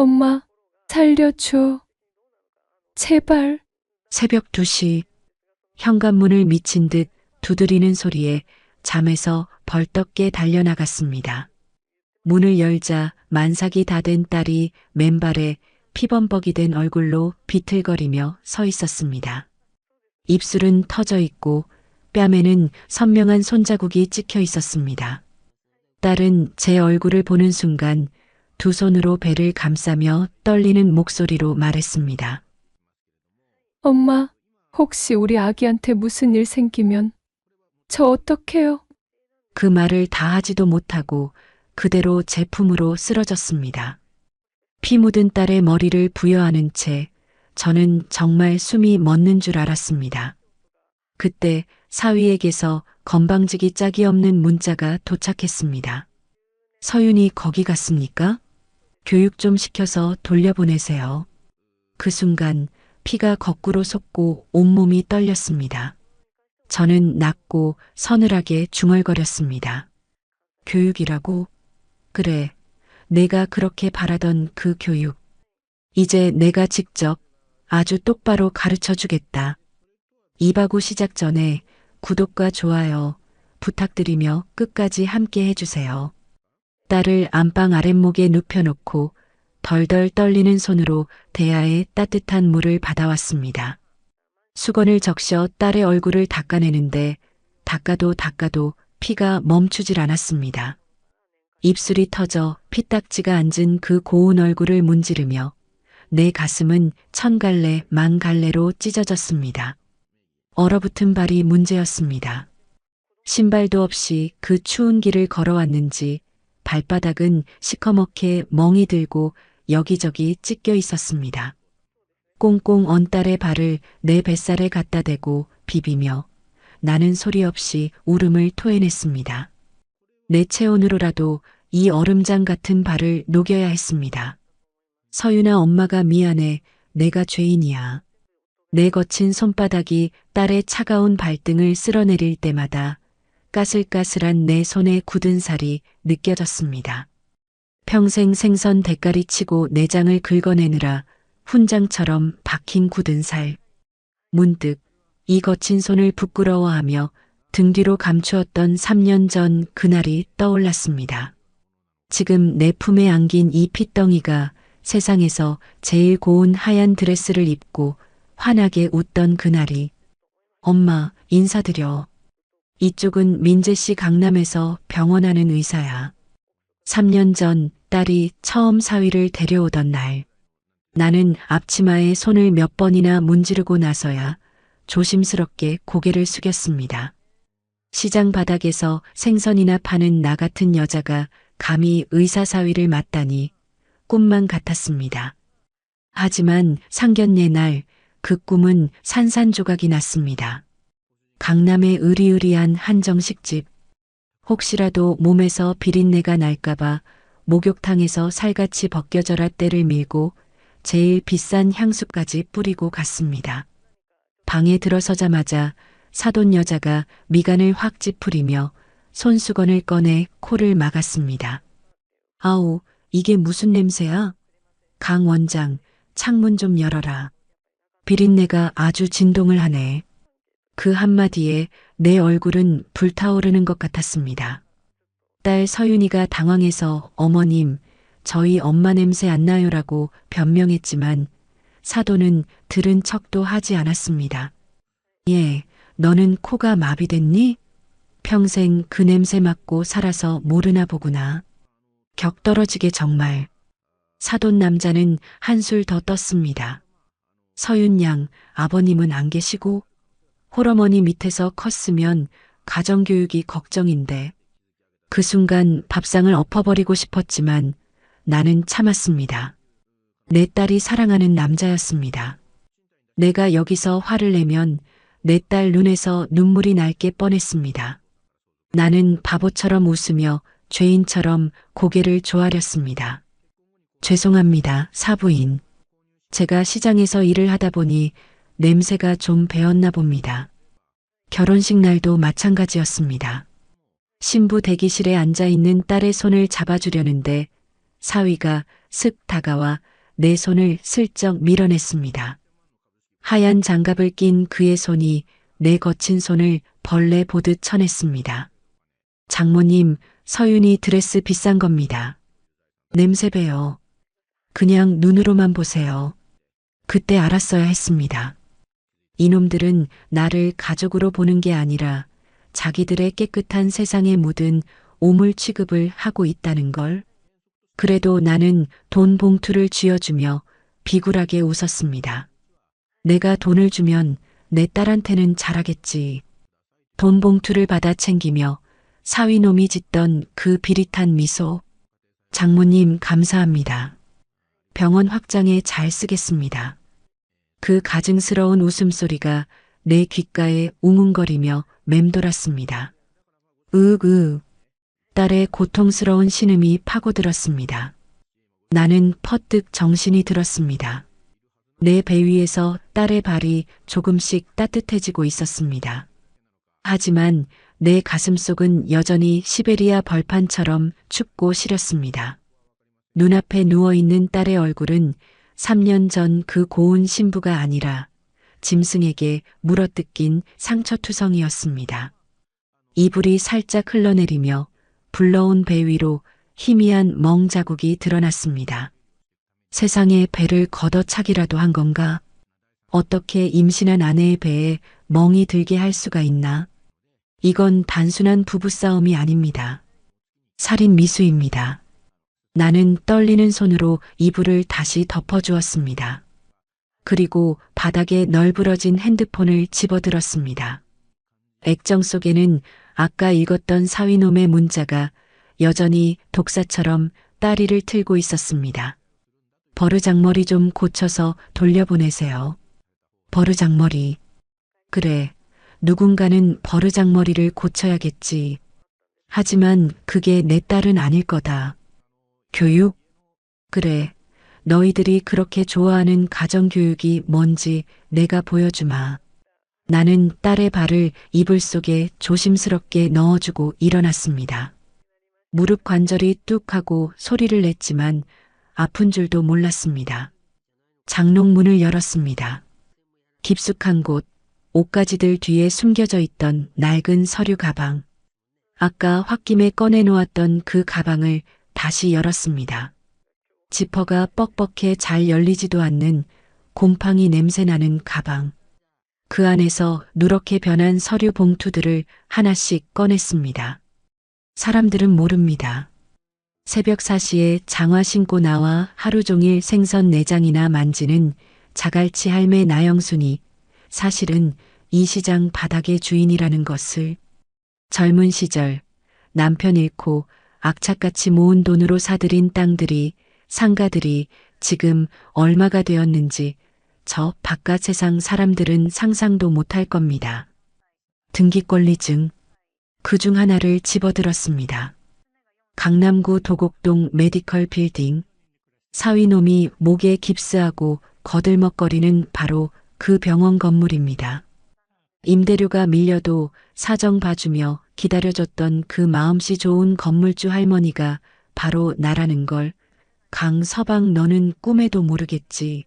엄마, 살려줘. 제발. 새벽 2시 현관문을 미친 듯 두드리는 소리에 잠에서 벌떡 깨 달려나갔습니다. 문을 열자 만삭이 다 된 딸이 맨발에 피범벅이 된 얼굴로 비틀거리며 서 있었습니다. 입술은 터져 있고 뺨에는 선명한 손자국이 찍혀 있었습니다. 딸은 제 얼굴을 보는 순간 두 손으로 배를 감싸며 떨리는 목소리로 말했습니다. 엄마, 혹시 우리 아기한테 무슨 일 생기면 저 어떡해요? 그 말을 다 하지도 못하고 그대로 제 품으로 쓰러졌습니다. 피 묻은 딸의 머리를 부여하는 채 저는 정말 숨이 멎는 줄 알았습니다. 그때 사위에게서 건방지기 짝이 없는 문자가 도착했습니다. 서윤이 거기 갔습니까? 교육 좀 시켜서 돌려보내세요. 그 순간 피가 거꾸로 솟고 온몸이 떨렸습니다. 저는 낮고 서늘하게 중얼거렸습니다. 교육이라고? 그래, 내가 그렇게 바라던 그 교육. 이제 내가 직접 아주 똑바로 가르쳐 주겠다. 이바구 시작 전에 구독과 좋아요 부탁드리며 끝까지 함께 해주세요. 딸을 안방 아랫목에 눕혀놓고 덜덜 떨리는 손으로 대야에 따뜻한 물을 받아왔습니다. 수건을 적셔 딸의 얼굴을 닦아내는데 닦아도 피가 멈추질 않았습니다. 입술이 터져 피딱지가 앉은 그 고운 얼굴을 문지르며 내 가슴은 천갈래 만갈래로 찢어졌습니다. 얼어붙은 발이 문제였습니다. 신발도 없이 그 추운 길을 걸어왔는지 발바닥은 시커멓게 멍이 들고 여기저기 찢겨 있었습니다. 꽁꽁 언 딸의 발을 내 뱃살에 갖다 대고 비비며 나는 소리 없이 울음을 토해냈습니다. 내 체온으로라도 이 얼음장 같은 발을 녹여야 했습니다. 서윤아, 엄마가 미안해. 내가 죄인이야. 내 거친 손바닥이 딸의 차가운 발등을 쓸어내릴 때마다 까슬까슬한 내 손의 굳은 살이 느껴졌습니다. 평생 생선 대가리 치고 내장을 긁어내느라 훈장처럼 박힌 굳은 살. 문득 이 거친 손을 부끄러워하며 등 뒤로 감추었던 3년 전 그날이 떠올랐습니다. 지금 내 품에 안긴 이 핏덩이가 세상에서 제일 고운 하얀 드레스를 입고 환하게 웃던 그날이. 엄마, 인사드려. 이쪽은 민재씨, 강남에서 병원하는 의사야. 3년 전 딸이 처음 사위를 데려오던 날. 나는 앞치마에 손을 몇 번이나 문지르고 나서야 조심스럽게 고개를 숙였습니다. 시장 바닥에서 생선이나 파는 나 같은 여자가 감히 의사 사위를 맡다니 꿈만 같았습니다. 하지만 상견례 날 그 꿈은 산산조각이 났습니다. 강남의 으리으리한 한정식집. 혹시라도 몸에서 비린내가 날까봐 목욕탕에서 살같이 벗겨져라 때를 밀고 제일 비싼 향수까지 뿌리고 갔습니다. 방에 들어서자마자 사돈 여자가 미간을 확 찌푸리며 손수건을 꺼내 코를 막았습니다. 아우, 이게 무슨 냄새야? 강 원장, 창문 좀 열어라. 비린내가 아주 진동을 하네. 그 한마디에 내 얼굴은 불타오르는 것 같았습니다. 딸 서윤이가 당황해서 어머님, 저희 엄마 냄새 안 나요라고 변명했지만 사돈은 들은 척도 하지 않았습니다. 예, 너는 코가 마비됐니? 평생 그 냄새 맡고 살아서 모르나 보구나. 격 떨어지게 정말. 사돈 남자는 한술 더 떴습니다. 서윤 양, 아버님은 안 계시고? 홀어머니 밑에서 컸으면 가정교육이 걱정인데. 그 순간 밥상을 엎어버리고 싶었지만 나는 참았습니다. 내 딸이 사랑하는 남자였습니다. 내가 여기서 화를 내면 내 딸 눈에서 눈물이 날 게 뻔했습니다. 나는 바보처럼 웃으며 죄인처럼 고개를 조아렸습니다. 죄송합니다, 사부인. 제가 시장에서 일을 하다 보니 냄새가 좀 배었나 봅니다. 결혼식 날도 마찬가지였습니다. 신부 대기실에 앉아있는 딸의 손을 잡아주려는데 사위가 슥 다가와 내 손을 슬쩍 밀어냈습니다. 하얀 장갑을 낀 그의 손이 내 거친 손을 벌레 보듯 쳐냈습니다. 장모님, 서윤이 드레스 비싼 겁니다. 냄새 배요. 그냥 눈으로만 보세요. 그때 알았어야 했습니다. 이놈들은 나를 가족으로 보는 게 아니라 자기들의 깨끗한 세상에 묻은 오물 취급을 하고 있다는 걸. 그래도 나는 돈 봉투를 쥐어주며 비굴하게 웃었습니다. 내가 돈을 주면 내 딸한테는 잘하겠지. 돈 봉투를 받아 챙기며 사위놈이 짓던 그 비릿한 미소. 장모님 감사합니다. 병원 확장에 잘 쓰겠습니다. 그 가증스러운 웃음소리가 내 귓가에 웅웅거리며 맴돌았습니다. 으으. 딸의 고통스러운 신음이 파고들었습니다. 나는 퍼뜩 정신이 들었습니다. 내 배 위에서 딸의 발이 조금씩 따뜻해지고 있었습니다. 하지만 내 가슴속은 여전히 시베리아 벌판처럼 춥고 시렸습니다. 눈앞에 누워있는 딸의 얼굴은 3년 전 그 고운 신부가 아니라 짐승에게 물어뜯긴 상처투성이었습니다. 이불이 살짝 흘러내리며 불러온 배 위로 희미한 멍 자국이 드러났습니다. 세상에 배를 걷어차기라도 한 건가? 어떻게 임신한 아내의 배에 멍이 들게 할 수가 있나? 이건 단순한 부부싸움이 아닙니다. 살인 미수입니다. 나는 떨리는 손으로 이불을 다시 덮어주었습니다. 그리고 바닥에 널브러진 핸드폰을 집어들었습니다. 액정 속에는 아까 읽었던 사위놈의 문자가 여전히 독사처럼 따리를 틀고 있었습니다. 버르장머리 좀 고쳐서 돌려보내세요. 버르장머리. 그래, 누군가는 버르장머리를 고쳐야겠지. 하지만 그게 내 딸은 아닐 거다. 교육? 그래, 너희들이 그렇게 좋아하는 가정교육이 뭔지 내가 보여주마. 나는 딸의 발을 이불 속에 조심스럽게 넣어주고 일어났습니다. 무릎 관절이 뚝 하고 소리를 냈지만 아픈 줄도 몰랐습니다. 장롱문을 열었습니다. 깊숙한 곳, 옷가지들 뒤에 숨겨져 있던 낡은 서류 가방. 아까 홧김에 꺼내놓았던 그 가방을 다시 열었습니다. 지퍼가 뻑뻑해 잘 열리지도 않는 곰팡이 냄새나는 가방. 그 안에서 누렇게 변한 서류 봉투들을 하나씩 꺼냈습니다. 사람들은 모릅니다. 새벽 4시에 장화 신고 나와 하루 종일 생선 내장이나 만지는 자갈치 할매 나영순이 사실은 이 시장 바닥의 주인이라는 것을. 젊은 시절 남편 잃고 악착같이 모은 돈으로 사들인 땅들이, 상가들이 지금 얼마가 되었는지 저 바깥 세상 사람들은 상상도 못할 겁니다. 등기권리증. 그중 하나를 집어들었습니다. 강남구 도곡동 메디컬 빌딩. 사위놈이 목에 깁스하고 거들먹거리는 바로 그 병원 건물입니다. 임대료가 밀려도 사정 봐주며 기다려줬던 그 마음씨 좋은 건물주 할머니가 바로 나라는 걸 강서방 너는 꿈에도 모르겠지.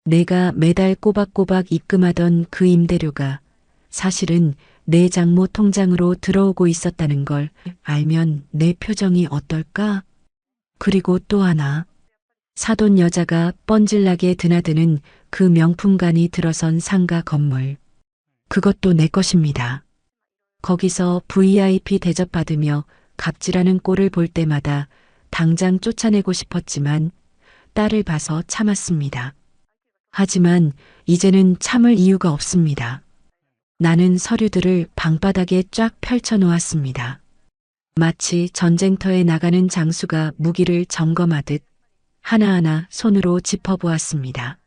내가 매달 꼬박꼬박 입금하던 그 임대료가 사실은 내 장모 통장으로 들어오고 있었다는 걸 알면 내 표정이 어떨까? 그리고 또 하나. 사돈 여자가 뻔질나게 드나드는 그 명품관이 들어선 상가 건물. 그것도 내 것입니다. 거기서 VIP 대접받으며 갑질하는 꼴을 볼 때마다 당장 쫓아내고 싶었지만 딸을 봐서 참았습니다. 하지만 이제는 참을 이유가 없습니다. 나는 서류들을 방바닥에 쫙 펼쳐 놓았습니다. 마치 전쟁터에 나가는 장수가 무기를 점검하듯 하나하나 손으로 짚어보았습니다.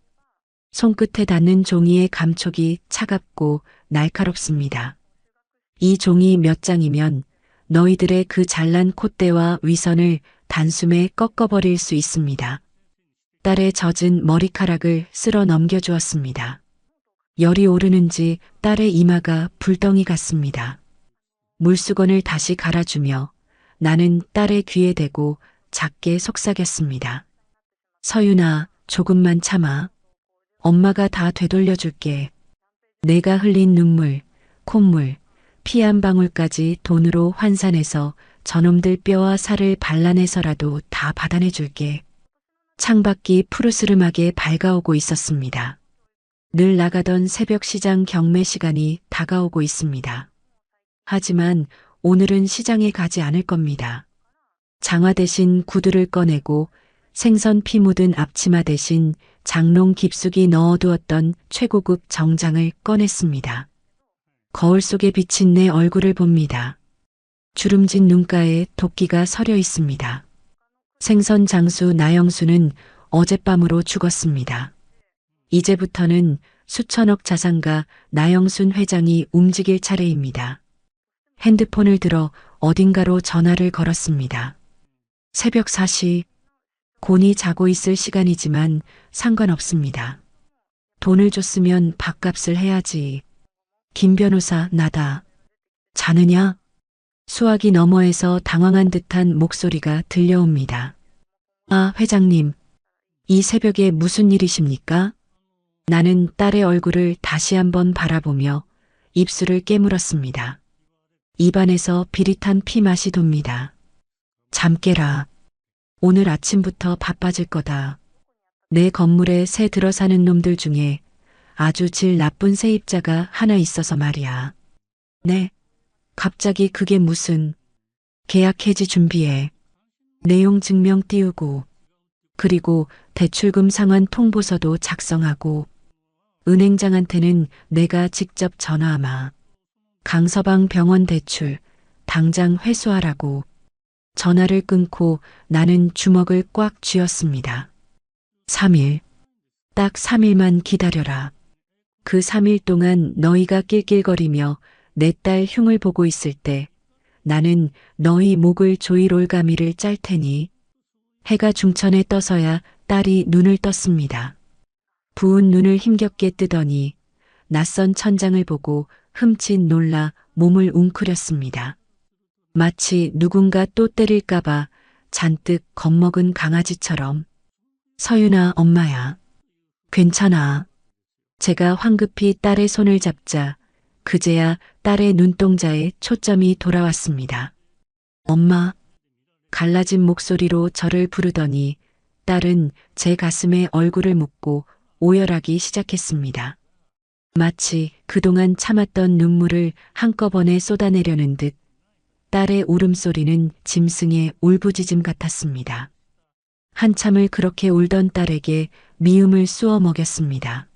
손끝에 닿는 종이의 감촉이 차갑고 날카롭습니다. 이 종이 몇 장이면 너희들의 그 잘난 콧대와 위선을 단숨에 꺾어버릴 수 있습니다. 딸의 젖은 머리카락을 쓸어 넘겨주었습니다. 열이 오르는지 딸의 이마가 불덩이 같습니다. 물수건을 다시 갈아주며 나는 딸의 귀에 대고 작게 속삭였습니다. 서윤아, 조금만 참아. 엄마가 다 되돌려줄게. 내가 흘린 눈물, 콧물, 피 한 방울까지 돈으로 환산해서 저놈들 뼈와 살을 발라내서라도 다 받아내줄게. 창밖이 푸르스름하게 밝아오고 있었습니다. 늘 나가던 새벽 시장 경매 시간이 다가오고 있습니다. 하지만 오늘은 시장에 가지 않을 겁니다. 장화 대신 구두를 꺼내고 생선 피 묻은 앞치마 대신 장롱 깊숙이 넣어두었던 최고급 정장을 꺼냈습니다. 거울 속에 비친 내 얼굴을 봅니다. 주름진 눈가에 도끼가 서려 있습니다. 생선 장수 나영수는 어젯밤으로 죽었습니다. 이제부터는 수천억 자산가 나영순 회장이 움직일 차례입니다. 핸드폰을 들어 어딘가로 전화를 걸었습니다. 새벽 4시, 곤히 자고 있을 시간이지만 상관없습니다. 돈을 줬으면 밥값을 해야지. 김 변호사, 나다. 자느냐? 수화기 너머에서 당황한 듯한 목소리가 들려옵니다. 아, 회장님. 이 새벽에 무슨 일이십니까? 나는 딸의 얼굴을 다시 한번 바라보며 입술을 깨물었습니다. 입안에서 비릿한 피 맛이 돕니다. 잠 깨라. 오늘 아침부터 바빠질 거다. 내 건물에 새 들어 사는 놈들 중에 아주 질 나쁜 세입자가 하나 있어서 말이야. 네. 갑자기 그게 무슨. 계약 해지 준비해. 내용 증명 띄우고. 그리고 대출금 상환 통보서도 작성하고. 은행장한테는 내가 직접 전화하마. 강서방 병원 대출 당장 회수하라고. 전화를 끊고 나는 주먹을 꽉 쥐었습니다. 3일. 딱 3일만 기다려라. 그 3일 동안 너희가 낄낄거리며 내 딸 흉을 보고 있을 때 나는 너희 목을 조일 올가미를 짤 테니. 해가 중천에 떠서야 딸이 눈을 떴습니다. 부은 눈을 힘겹게 뜨더니 낯선 천장을 보고 흠칫 놀라 몸을 웅크렸습니다. 마치 누군가 또 때릴까봐 잔뜩 겁먹은 강아지처럼. 서윤아, 엄마야. 괜찮아. 제가 황급히 딸의 손을 잡자 그제야 딸의 눈동자에 초점이 돌아왔습니다. 엄마. 갈라진 목소리로 저를 부르더니 딸은 제 가슴에 얼굴을 묻고 오열하기 시작했습니다. 마치 그동안 참았던 눈물을 한꺼번에 쏟아내려는 듯 딸의 울음소리는 짐승의 울부짖음 같았습니다. 한참을 그렇게 울던 딸에게 미움을 쑤어 먹였습니다.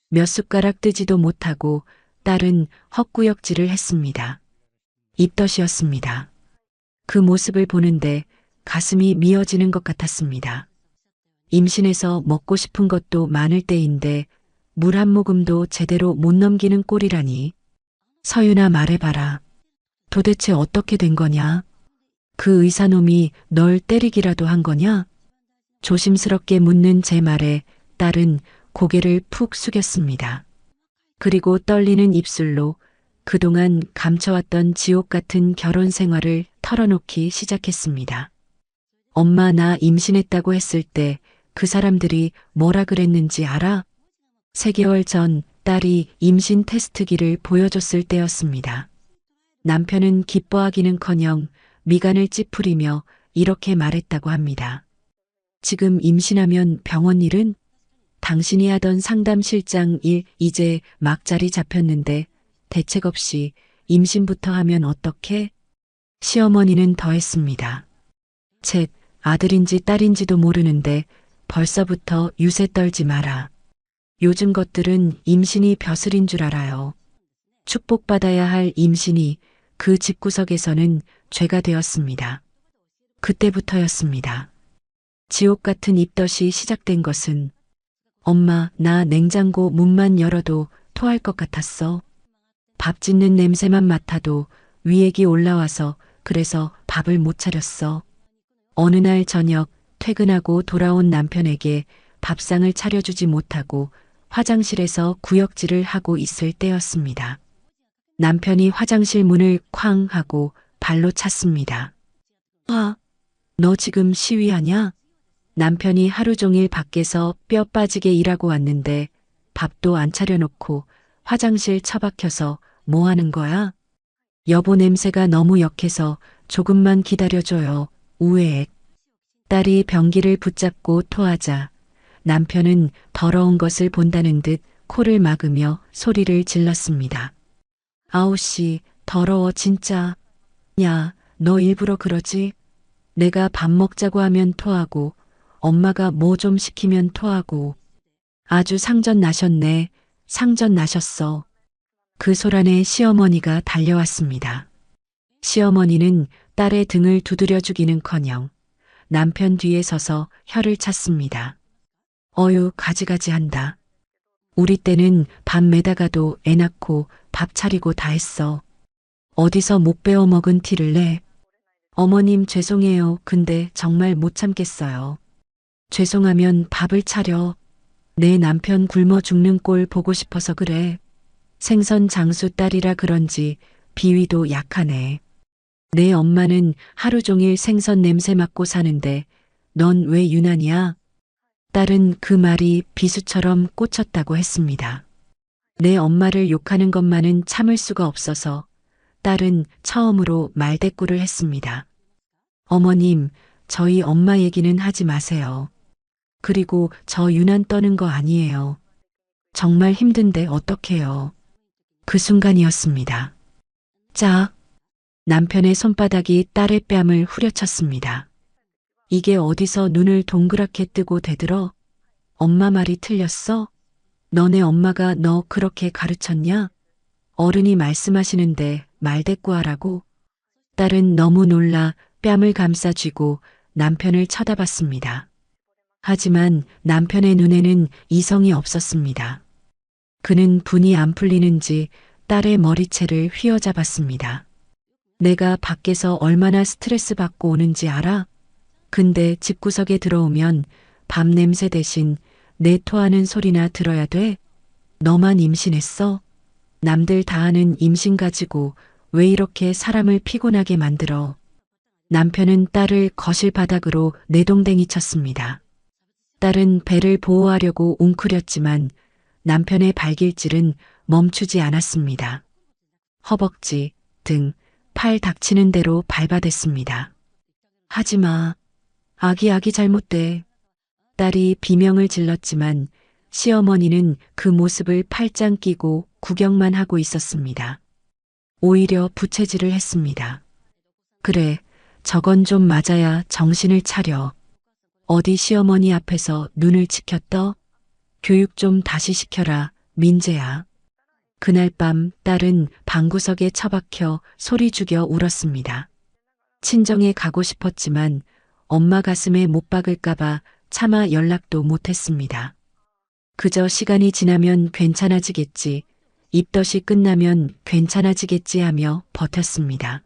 몇 숟가락 뜨지도 못하고 딸은 헛구역질을 했습니다. 입덧이었습니다. 그 모습을 보는데 가슴이 미어지는 것 같았습니다. 임신해서 먹고 싶은 것도 많을 때인데 물 한 모금도 제대로 못 넘기는 꼴이라니. 서윤아, 말해봐라. 도대체 어떻게 된 거냐? 그 의사놈이 널 때리기라도 한 거냐? 조심스럽게 묻는 제 말에 딸은 고개를 푹 숙였습니다. 그리고 떨리는 입술로 그동안 감춰왔던 지옥 같은 결혼 생활을 털어놓기 시작했습니다. 엄마, 나 임신했다고 했을 때 그 사람들이 뭐라 그랬는지 알아? 3개월 전 딸이 임신 테스트기를 보여줬을 때였습니다. 남편은 기뻐하기는커녕 미간을 찌푸리며 이렇게 말했다고 합니다. 지금 임신하면 병원 일은? 당신이 하던 상담실장 일 이제 막 자리 잡혔는데 대책 없이 임신부터 하면 어떡해? 시어머니는 더했습니다. 쳇, 아들인지 딸인지도 모르는데 벌써부터 유세 떨지 마라. 요즘 것들은 임신이 벼슬인 줄 알아요. 축복받아야 할 임신이 그 집구석에서는 죄가 되었습니다. 그때부터였습니다. 지옥 같은 입덧이 시작된 것은. 엄마, 나 냉장고 문만 열어도 토할 것 같았어. 밥 짓는 냄새만 맡아도 위액이 올라와서 그래서 밥을 못 차렸어. 어느 날 저녁 퇴근하고 돌아온 남편에게 밥상을 차려주지 못하고 화장실에서 구역질을 하고 있을 때였습니다. 남편이 화장실 문을 쾅 하고 발로 찼습니다. 아, 너 지금 시위하냐? 남편이 하루 종일 밖에서 뼈 빠지게 일하고 왔는데 밥도 안 차려놓고 화장실 처박혀서 뭐 하는 거야? 여보 냄새가 너무 역해서 조금만 기다려줘요. 우에 딸이 변기를 붙잡고 토하자 남편은 더러운 것을 본다는 듯 코를 막으며 소리를 질렀습니다. 아우씨, 더러워 진짜. 야, 너 일부러 그러지? 내가 밥 먹자고 하면 토하고 엄마가 뭐 좀 시키면 토하고 아주 상전 나셨네. 상전 나셨어. 그 소란에 시어머니가 달려왔습니다. 시어머니는 딸의 등을 두드려 주기는커녕 남편 뒤에 서서 혀를 찼습니다. 어유 가지가지 한다. 우리 때는 밤 매다가도 애 낳고 밥 차리고 다 했어. 어디서 못 배워 먹은 티를 내. 어머님 죄송해요. 근데 정말 못 참겠어요. 죄송하면 밥을 차려. 내 남편 굶어 죽는 꼴 보고 싶어서 그래. 생선 장수 딸이라 그런지 비위도 약하네. 내 엄마는 하루 종일 생선 냄새 맡고 사는데 넌 왜 유난이야? 딸은 그 말이 비수처럼 꽂혔다고 했습니다. 내 엄마를 욕하는 것만은 참을 수가 없어서 딸은 처음으로 말대꾸를 했습니다. 어머님, 저희 엄마 얘기는 하지 마세요. 그리고 저 유난 떠는 거 아니에요. 정말 힘든데 어떡해요. 그 순간이었습니다. 짝! 남편의 손바닥이 딸의 뺨을 후려쳤습니다. 이게 어디서 눈을 동그랗게 뜨고 대들어? 엄마 말이 틀렸어? 너네 엄마가 너 그렇게 가르쳤냐? 어른이 말씀하시는데 말대꾸하라고? 딸은 너무 놀라 뺨을 감싸쥐고 남편을 쳐다봤습니다. 하지만 남편의 눈에는 이성이 없었습니다. 그는 분이 안 풀리는지 딸의 머리채를 휘어잡았습니다. 내가 밖에서 얼마나 스트레스 받고 오는지 알아? 근데 집구석에 들어오면 밥 냄새 대신 내 토하는 소리나 들어야 돼? 너만 임신했어? 남들 다 하는 임신 가지고 왜 이렇게 사람을 피곤하게 만들어? 남편은 딸을 거실 바닥으로 내동댕이 쳤습니다. 딸은 배를 보호하려고 웅크렸지만 남편의 발길질은 멈추지 않았습니다. 허벅지, 등, 팔 닥치는 대로 밟아댔습니다. 하지마. 아기 잘못돼. 딸이 비명을 질렀지만 시어머니는 그 모습을 팔짱 끼고 구경만 하고 있었습니다. 오히려 부채질을 했습니다. 그래, 저건 좀 맞아야 정신을 차려. 어디 시어머니 앞에서 눈을 치켰떠? 교육 좀 다시 시켜라, 민재야. 그날 밤 딸은 방구석에 처박혀 소리 죽여 울었습니다. 친정에 가고 싶었지만 엄마 가슴에 못 박을까봐 차마 연락도 못했습니다. 그저 시간이 지나면 괜찮아지겠지, 입덧이 끝나면 괜찮아지겠지 하며 버텼습니다.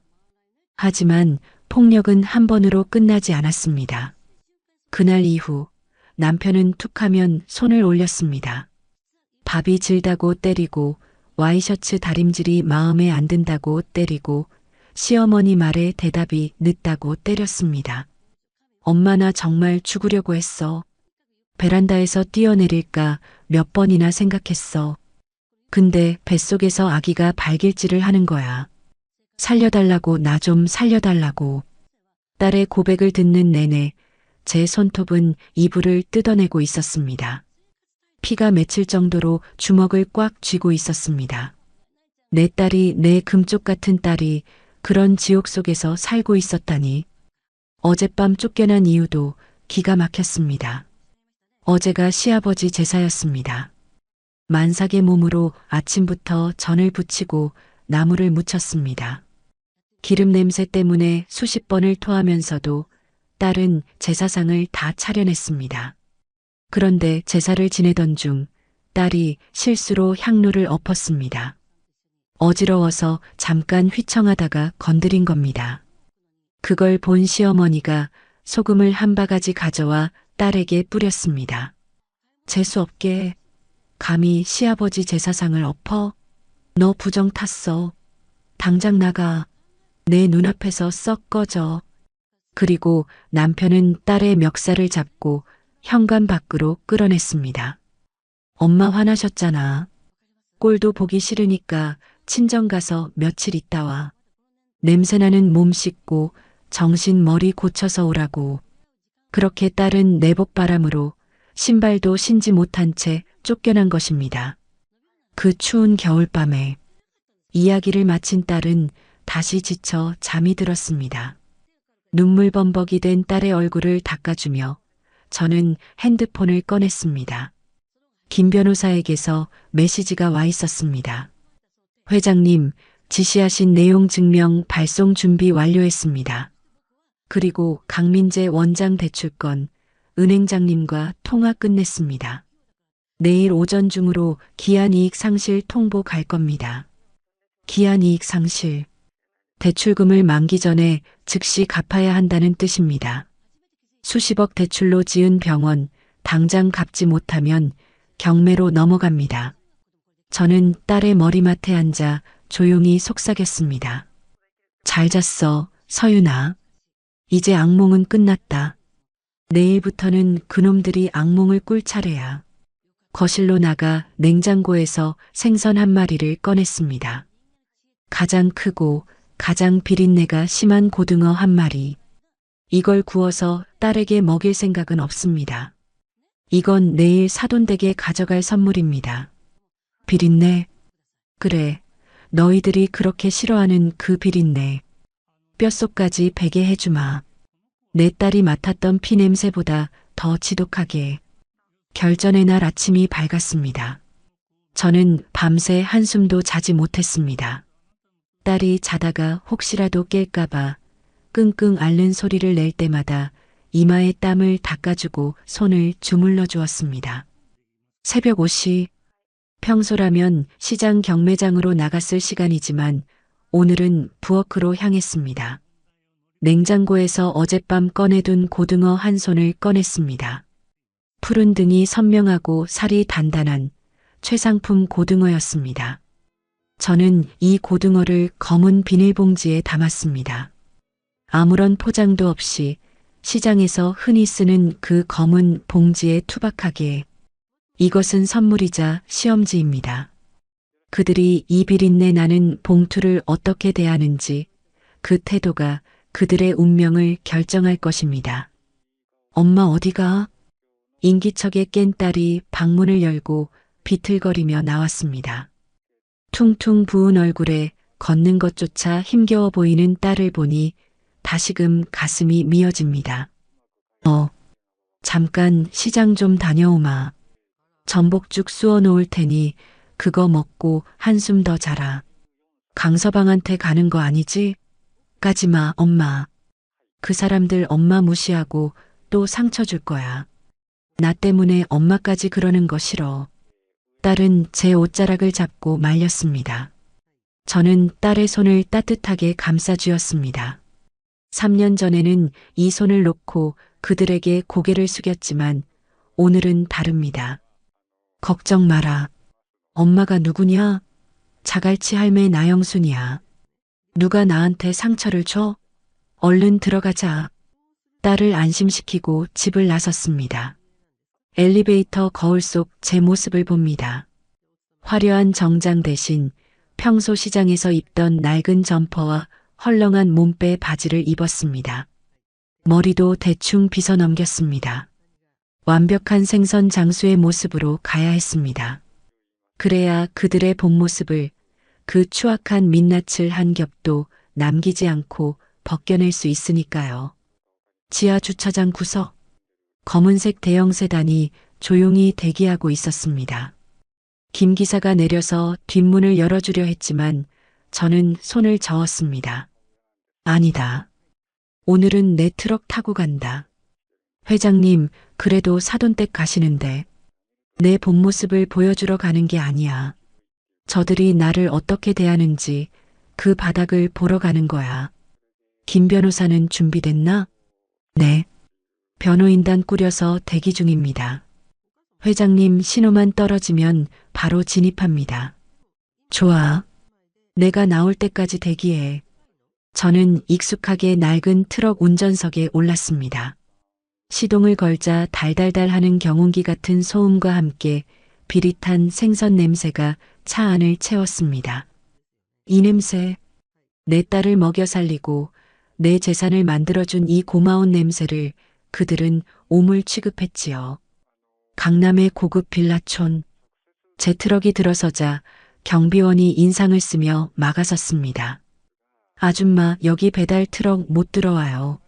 하지만 폭력은 한 번으로 끝나지 않았습니다. 그날 이후 남편은 툭하면 손을 올렸습니다. 밥이 질다고 때리고 와이셔츠 다림질이 마음에 안 든다고 때리고 시어머니 말에 대답이 늦다고 때렸습니다. 엄마 나 정말 죽으려고 했어. 베란다에서 뛰어내릴까 몇 번이나 생각했어. 근데 뱃속에서 아기가 발길질을 하는 거야. 살려달라고, 나 좀 살려달라고. 딸의 고백을 듣는 내내 제 손톱은 이불을 뜯어내고 있었습니다. 피가 맺힐 정도로 주먹을 꽉 쥐고 있었습니다. 내 딸이, 내 금쪽 같은 딸이 그런 지옥 속에서 살고 있었다니. 어젯밤 쫓겨난 이유도 기가 막혔습니다. 어제가 시아버지 제사였습니다. 만삭의 몸으로 아침부터 전을 부치고 나무를 묻혔습니다. 기름 냄새 때문에 수십 번을 토하면서도 딸은 제사상을 다 차려냈습니다. 그런데 제사를 지내던 중 딸이 실수로 향로를 엎었습니다. 어지러워서 잠깐 휘청하다가 건드린 겁니다. 그걸 본 시어머니가 소금을 한 바가지 가져와 딸에게 뿌렸습니다. 재수없게 감히 시아버지 제사상을 엎어? 너 부정 탔어. 당장 나가. 내 눈앞에서 썩 꺼져. 그리고 남편은 딸의 멱살을 잡고 현관 밖으로 끌어냈습니다. 엄마 화나셨잖아. 꼴도 보기 싫으니까 친정 가서 며칠 있다 와. 냄새나는 몸 씻고 정신 머리 고쳐서 오라고. 그렇게 딸은 내복바람으로 신발도 신지 못한 채 쫓겨난 것입니다. 그 추운 겨울밤에 이야기를 마친 딸은 다시 지쳐 잠이 들었습니다. 눈물 범벅이 된 딸의 얼굴을 닦아주며 저는 핸드폰을 꺼냈습니다. 김 변호사에게서 메시지가 와 있었습니다. 회장님, 지시하신 내용 증명 발송 준비 완료했습니다. 그리고 강민재 원장 대출건 은행장님과 통화 끝냈습니다. 내일 오전 중으로 기한이익 상실 통보 갈 겁니다. 기한이익 상실. 대출금을 만기 전에 즉시 갚아야 한다는 뜻입니다. 수십억 대출로 지은 병원 당장 갚지 못하면 경매로 넘어갑니다. 저는 딸의 머리맡에 앉아 조용히 속삭였습니다. 잘 잤어, 서윤아. 이제 악몽은 끝났다. 내일부터는 그놈들이 악몽을 꿀 차례야. 거실로 나가 냉장고에서 생선 한 마리를 꺼냈습니다. 가장 크고 가장 비린내가 심한 고등어 한 마리. 이걸 구워서 딸에게 먹일 생각은 없습니다. 이건 내일 사돈댁에 가져갈 선물입니다. 비린내? 그래, 너희들이 그렇게 싫어하는 그 비린내. 뼛속까지 배게 해주마. 내 딸이 맡았던 피 냄새보다 더 지독하게. 결전의 날 아침이 밝았습니다. 저는 밤새 한숨도 자지 못했습니다. 딸이 자다가 혹시라도 깰까봐 끙끙 앓는 소리를 낼 때마다 이마에 땀을 닦아주고 손을 주물러 주었습니다. 새벽 5시. 평소라면 시장 경매장으로 나갔을 시간이지만 오늘은 부엌으로 향했습니다. 냉장고에서 어젯밤 꺼내둔 고등어 한 손을 꺼냈습니다. 푸른 등이 선명하고 살이 단단한 최상품 고등어였습니다. 저는 이 고등어를 검은 비닐봉지에 담았습니다. 아무런 포장도 없이 시장에서 흔히 쓰는 그 검은 봉지에 투박하게 이것은 선물이자 시험지입니다. 그들이 이 비린내 나는 봉투를 어떻게 대하는지 그 태도가 그들의 운명을 결정할 것입니다. 엄마 어디가? 인기척에 깬 딸이 방문을 열고 비틀거리며 나왔습니다. 퉁퉁 부은 얼굴에 걷는 것조차 힘겨워 보이는 딸을 보니 다시금 가슴이 미어집니다. 잠깐 시장 좀 다녀오마. 전복죽 쑤어 놓을 테니 그거 먹고 한숨 더 자라. 강서방한테 가는 거 아니지? 가지마, 엄마. 그 사람들 엄마 무시하고 또 상처 줄 거야. 나 때문에 엄마까지 그러는 거 싫어. 딸은 제 옷자락을 잡고 말렸습니다. 저는 딸의 손을 따뜻하게 감싸주었습니다. 3년 전에는 이 손을 놓고 그들에게 고개를 숙였지만 오늘은 다릅니다. 걱정 마라. 엄마가 누구냐? 자갈치 할매 나영순이야. 누가 나한테 상처를 줘? 얼른 들어가자. 딸을 안심시키고 집을 나섰습니다. 엘리베이터 거울 속 제 모습을 봅니다. 화려한 정장 대신 평소 시장에서 입던 낡은 점퍼와 헐렁한 몸빼 바지를 입었습니다. 머리도 대충 빗어 넘겼습니다. 완벽한 생선 장수의 모습으로 가야 했습니다. 그래야 그들의 본 모습을 그 추악한 민낯을 한 겹도 남기지 않고 벗겨낼 수 있으니까요. 지하 주차장 구석. 검은색 대형 세단이 조용히 대기하고 있었습니다. 김 기사가 내려서 뒷문을 열어주려 했지만 저는 손을 저었습니다. 아니다. 오늘은 내 트럭 타고 간다. 회장님, 그래도 사돈댁 가시는데 내 본 모습을 보여주러 가는 게 아니야. 저들이 나를 어떻게 대하는지 그 바닥을 보러 가는 거야. 김 변호사는 준비됐나? 네. 변호인단 꾸려서 대기 중입니다. 회장님 신호만 떨어지면 바로 진입합니다. 좋아. 내가 나올 때까지 대기해. 저는 익숙하게 낡은 트럭 운전석에 올랐습니다. 시동을 걸자 달달달 하는 경운기 같은 소음과 함께 비릿한 생선 냄새가 차 안을 채웠습니다. 이 냄새, 내 딸을 먹여 살리고 내 재산을 만들어준 이 고마운 냄새를 그들은 오물 취급했지요. 강남의 고급 빌라촌. 제 트럭이 들어서자 경비원이 인상을 쓰며 막아섰습니다. 아줌마, 여기 배달 트럭 못 들어와요.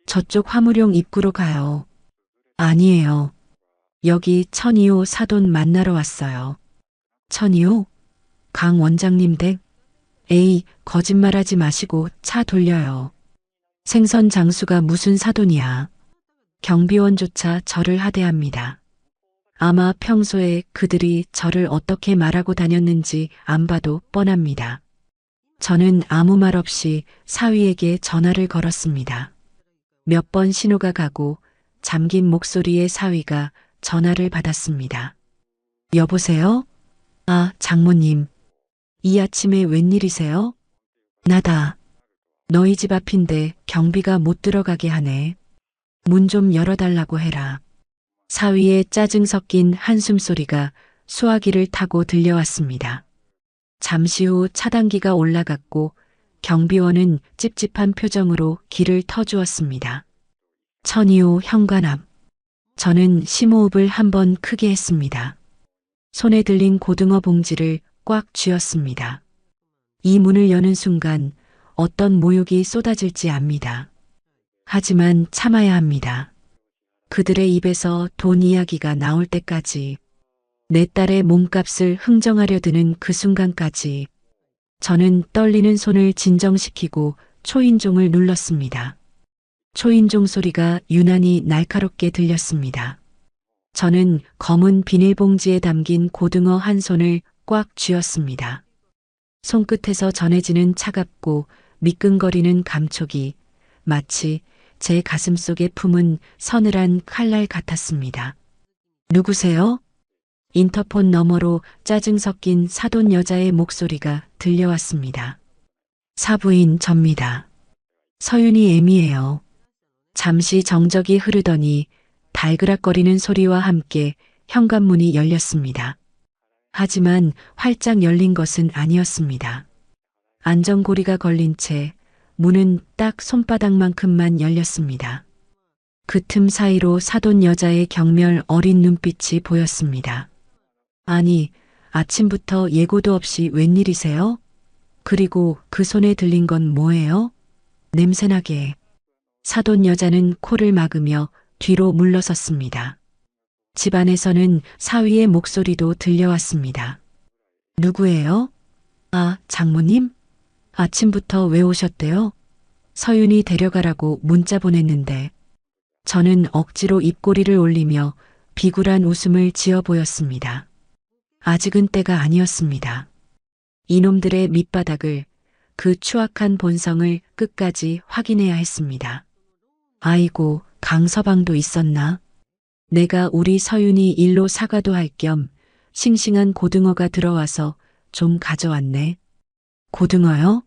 저쪽 화물용 입구로 가요. 아니에요. 여기 천이호 사돈 만나러 왔어요. 천이호? 강 원장님 댁? 에이, 거짓말하지 마시고 차 돌려요. 생선 장수가 무슨 사돈이야. 경비원조차 저를 하대합니다. 아마 평소에 그들이 저를 어떻게 말하고 다녔는지 안 봐도 뻔합니다. 저는 아무 말 없이 사위에게 전화를 걸었습니다. 몇 번 신호가 가고 잠긴 목소리의 사위가 전화를 받았습니다. 여보세요? 아, 장모님. 이 아침에 웬일이세요? 나다. 너희 집 앞인데 경비가 못 들어가게 하네. 문 좀 열어달라고 해라. 사위의 짜증 섞인 한숨 소리가 수화기를 타고 들려왔습니다. 잠시 후 차단기가 올라갔고 경비원은 찝찝한 표정으로 길을 터주었습니다. 천이호 현관 앞. 저는 심호흡을 한번 크게 했습니다. 손에 들린 고등어 봉지를 꽉 쥐었습니다. 이 문을 여는 순간 어떤 모욕이 쏟아질지 압니다. 하지만 참아야 합니다. 그들의 입에서 돈 이야기가 나올 때까지, 내 딸의 몸값을 흥정하려 드는 그 순간까지 저는 떨리는 손을 진정시키고 초인종을 눌렀습니다. 초인종 소리가 유난히 날카롭게 들렸습니다. 저는 검은 비닐봉지에 담긴 고등어 한 손을 꽉 쥐었습니다. 손끝에서 전해지는 차갑고 미끈거리는 감촉이 마치 제 가슴 속에 품은 서늘한 칼날 같았습니다. 누구세요? 인터폰 너머로 짜증 섞인 사돈 여자의 목소리가 들려왔습니다. 사부인 접니다. 서윤이 애미예요. 잠시 정적이 흐르더니 달그락거리는 소리와 함께 현관문이 열렸습니다. 하지만 활짝 열린 것은 아니었습니다. 안전고리가 걸린 채 문은 딱 손바닥만큼만 열렸습니다. 그 틈 사이로 사돈 여자의 경멸 어린 눈빛이 보였습니다. 아니, 아침부터 예고도 없이 웬일이세요? 그리고 그 손에 들린 건 뭐예요? 냄새나게. 사돈 여자는 코를 막으며 뒤로 물러섰습니다. 집안에서는 사위의 목소리도 들려왔습니다. 누구예요? 아, 장모님? 아침부터 왜 오셨대요? 서윤이 데려가라고 문자 보냈는데. 저는 억지로 입꼬리를 올리며 비굴한 웃음을 지어 보였습니다. 아직은 때가 아니었습니다. 이놈들의 밑바닥을, 그 추악한 본성을 끝까지 확인해야 했습니다. 아이고, 강서방도 있었나? 내가 우리 서윤이 일로 사과도 할 겸 싱싱한 고등어가 들어와서 좀 가져왔네. 고등어요?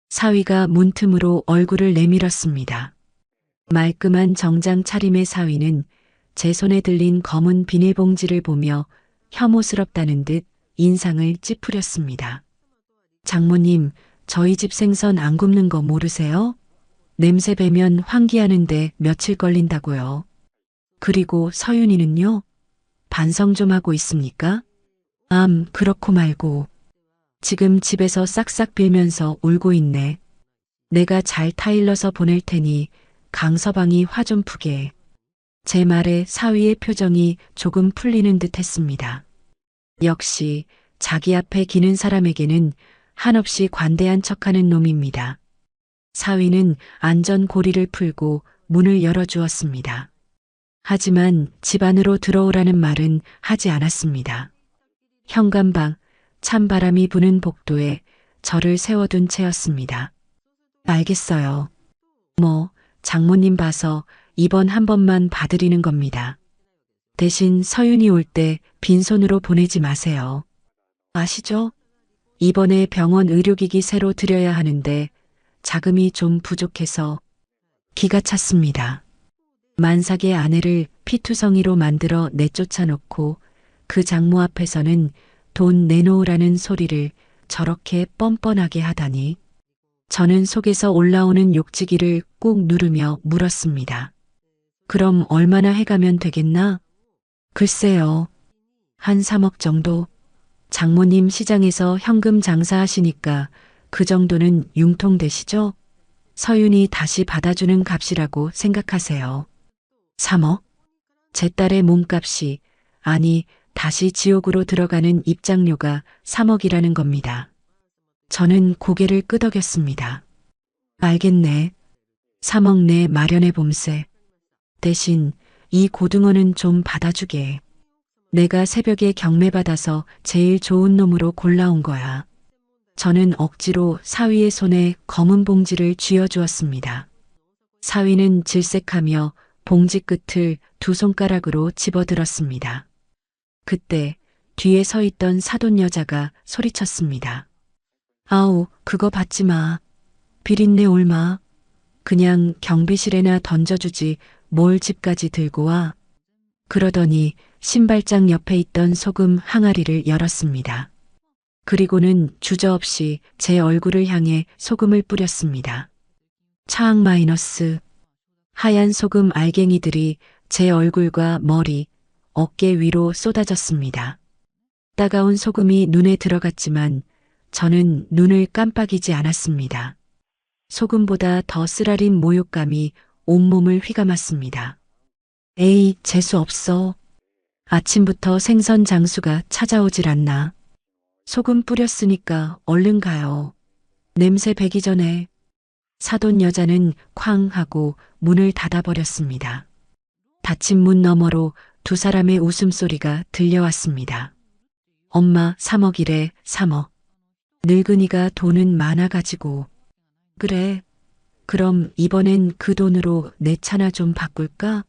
사위가 문틈으로 얼굴을 내밀었습니다. 말끔한 정장 차림의 사위는 제 손에 들린 검은 비닐봉지를 보며 혐오스럽다는 듯 인상을 찌푸렸습니다. 장모님, 저희 집 생선 안 굽는 거 모르세요? 냄새 배면 환기하는데 며칠 걸린다고요. 그리고 서윤이는요? 반성 좀 하고 있습니까? 그렇고 말고. 지금 집에서 싹싹 빌면서 울고 있네. 내가 잘 타일러서 보낼 테니 강서방이 화 좀 푸게. 제 말에 사위의 표정이 조금 풀리는 듯 했습니다. 역시 자기 앞에 기는 사람에게는 한없이 관대한 척하는 놈입니다. 사위는 안전고리를 풀고 문을 열어주었습니다. 하지만 집 안으로 들어오라는 말은 하지 않았습니다. 현관방, 찬바람이 부는 복도에 저를 세워둔 채였습니다. 알겠어요. 장모님 봐서 이번 한 번만 봐드리는 겁니다. 대신 서윤이 올 때 빈손으로 보내지 마세요. 아시죠? 이번에 병원 의료기기 새로 드려야 하는데 자금이 좀 부족해서 기가 찼습니다. 만삭의 아내를 피투성이로 만들어 내쫓아 놓고 그 장모 앞에서는 돈 내놓으라는 소리를 저렇게 뻔뻔하게 하다니. 저는 속에서 올라오는 욕지기를 꾹 누르며 물었습니다. 그럼 얼마나 해가면 되겠나? 글쎄요. 한 3억 정도? 장모님 시장에서 현금 장사하시니까 그 정도는 융통되시죠? 서윤이 다시 받아주는 값이라고 생각하세요. 3억? 제 딸의 몸값이, 아니, 다시 지옥으로 들어가는 입장료가 3억이라는 겁니다. 저는 고개를 끄덕였습니다. 알겠네. 3억 내 마련해 봄세. 대신 이 고등어는 좀 받아주게. 내가 새벽에 경매받아서 제일 좋은 놈으로 골라온 거야. 저는 억지로 사위의 손에 검은 봉지를 쥐어주었습니다. 사위는 질색하며 봉지 끝을 두 손가락으로 집어들었습니다. 그때 뒤에 서 있던 사돈 여자가 소리쳤습니다. 아우, 그거 받지 마. 비린내 올마. 그냥 경비실에나 던져주지 뭘 집까지 들고 와. 그러더니 신발장 옆에 있던 소금 항아리를 열었습니다. 그리고는 주저없이 제 얼굴을 향해 소금을 뿌렸습니다. 차악 마이너스. 하얀 소금 알갱이들이 제 얼굴과 머리, 어깨 위로 쏟아졌습니다. 따가운 소금이 눈에 들어갔지만 저는 눈을 깜빡이지 않았습니다. 소금보다 더 쓰라린 모욕감이 온몸을 휘감았습니다. 에이, 재수 없어. 아침부터 생선 장수가 찾아오질 않나. 소금 뿌렸으니까 얼른 가요. 냄새 배기 전에. 사돈 여자는 쾅 하고 문을 닫아버렸습니다. 닫힌 문 너머로 두 사람의 웃음소리가 들려왔습니다. 엄마 3억이래, 3억. 늙은이가 돈은 많아가지고. 그래. 그럼 이번엔 그 돈으로 내 차나 좀 바꿀까?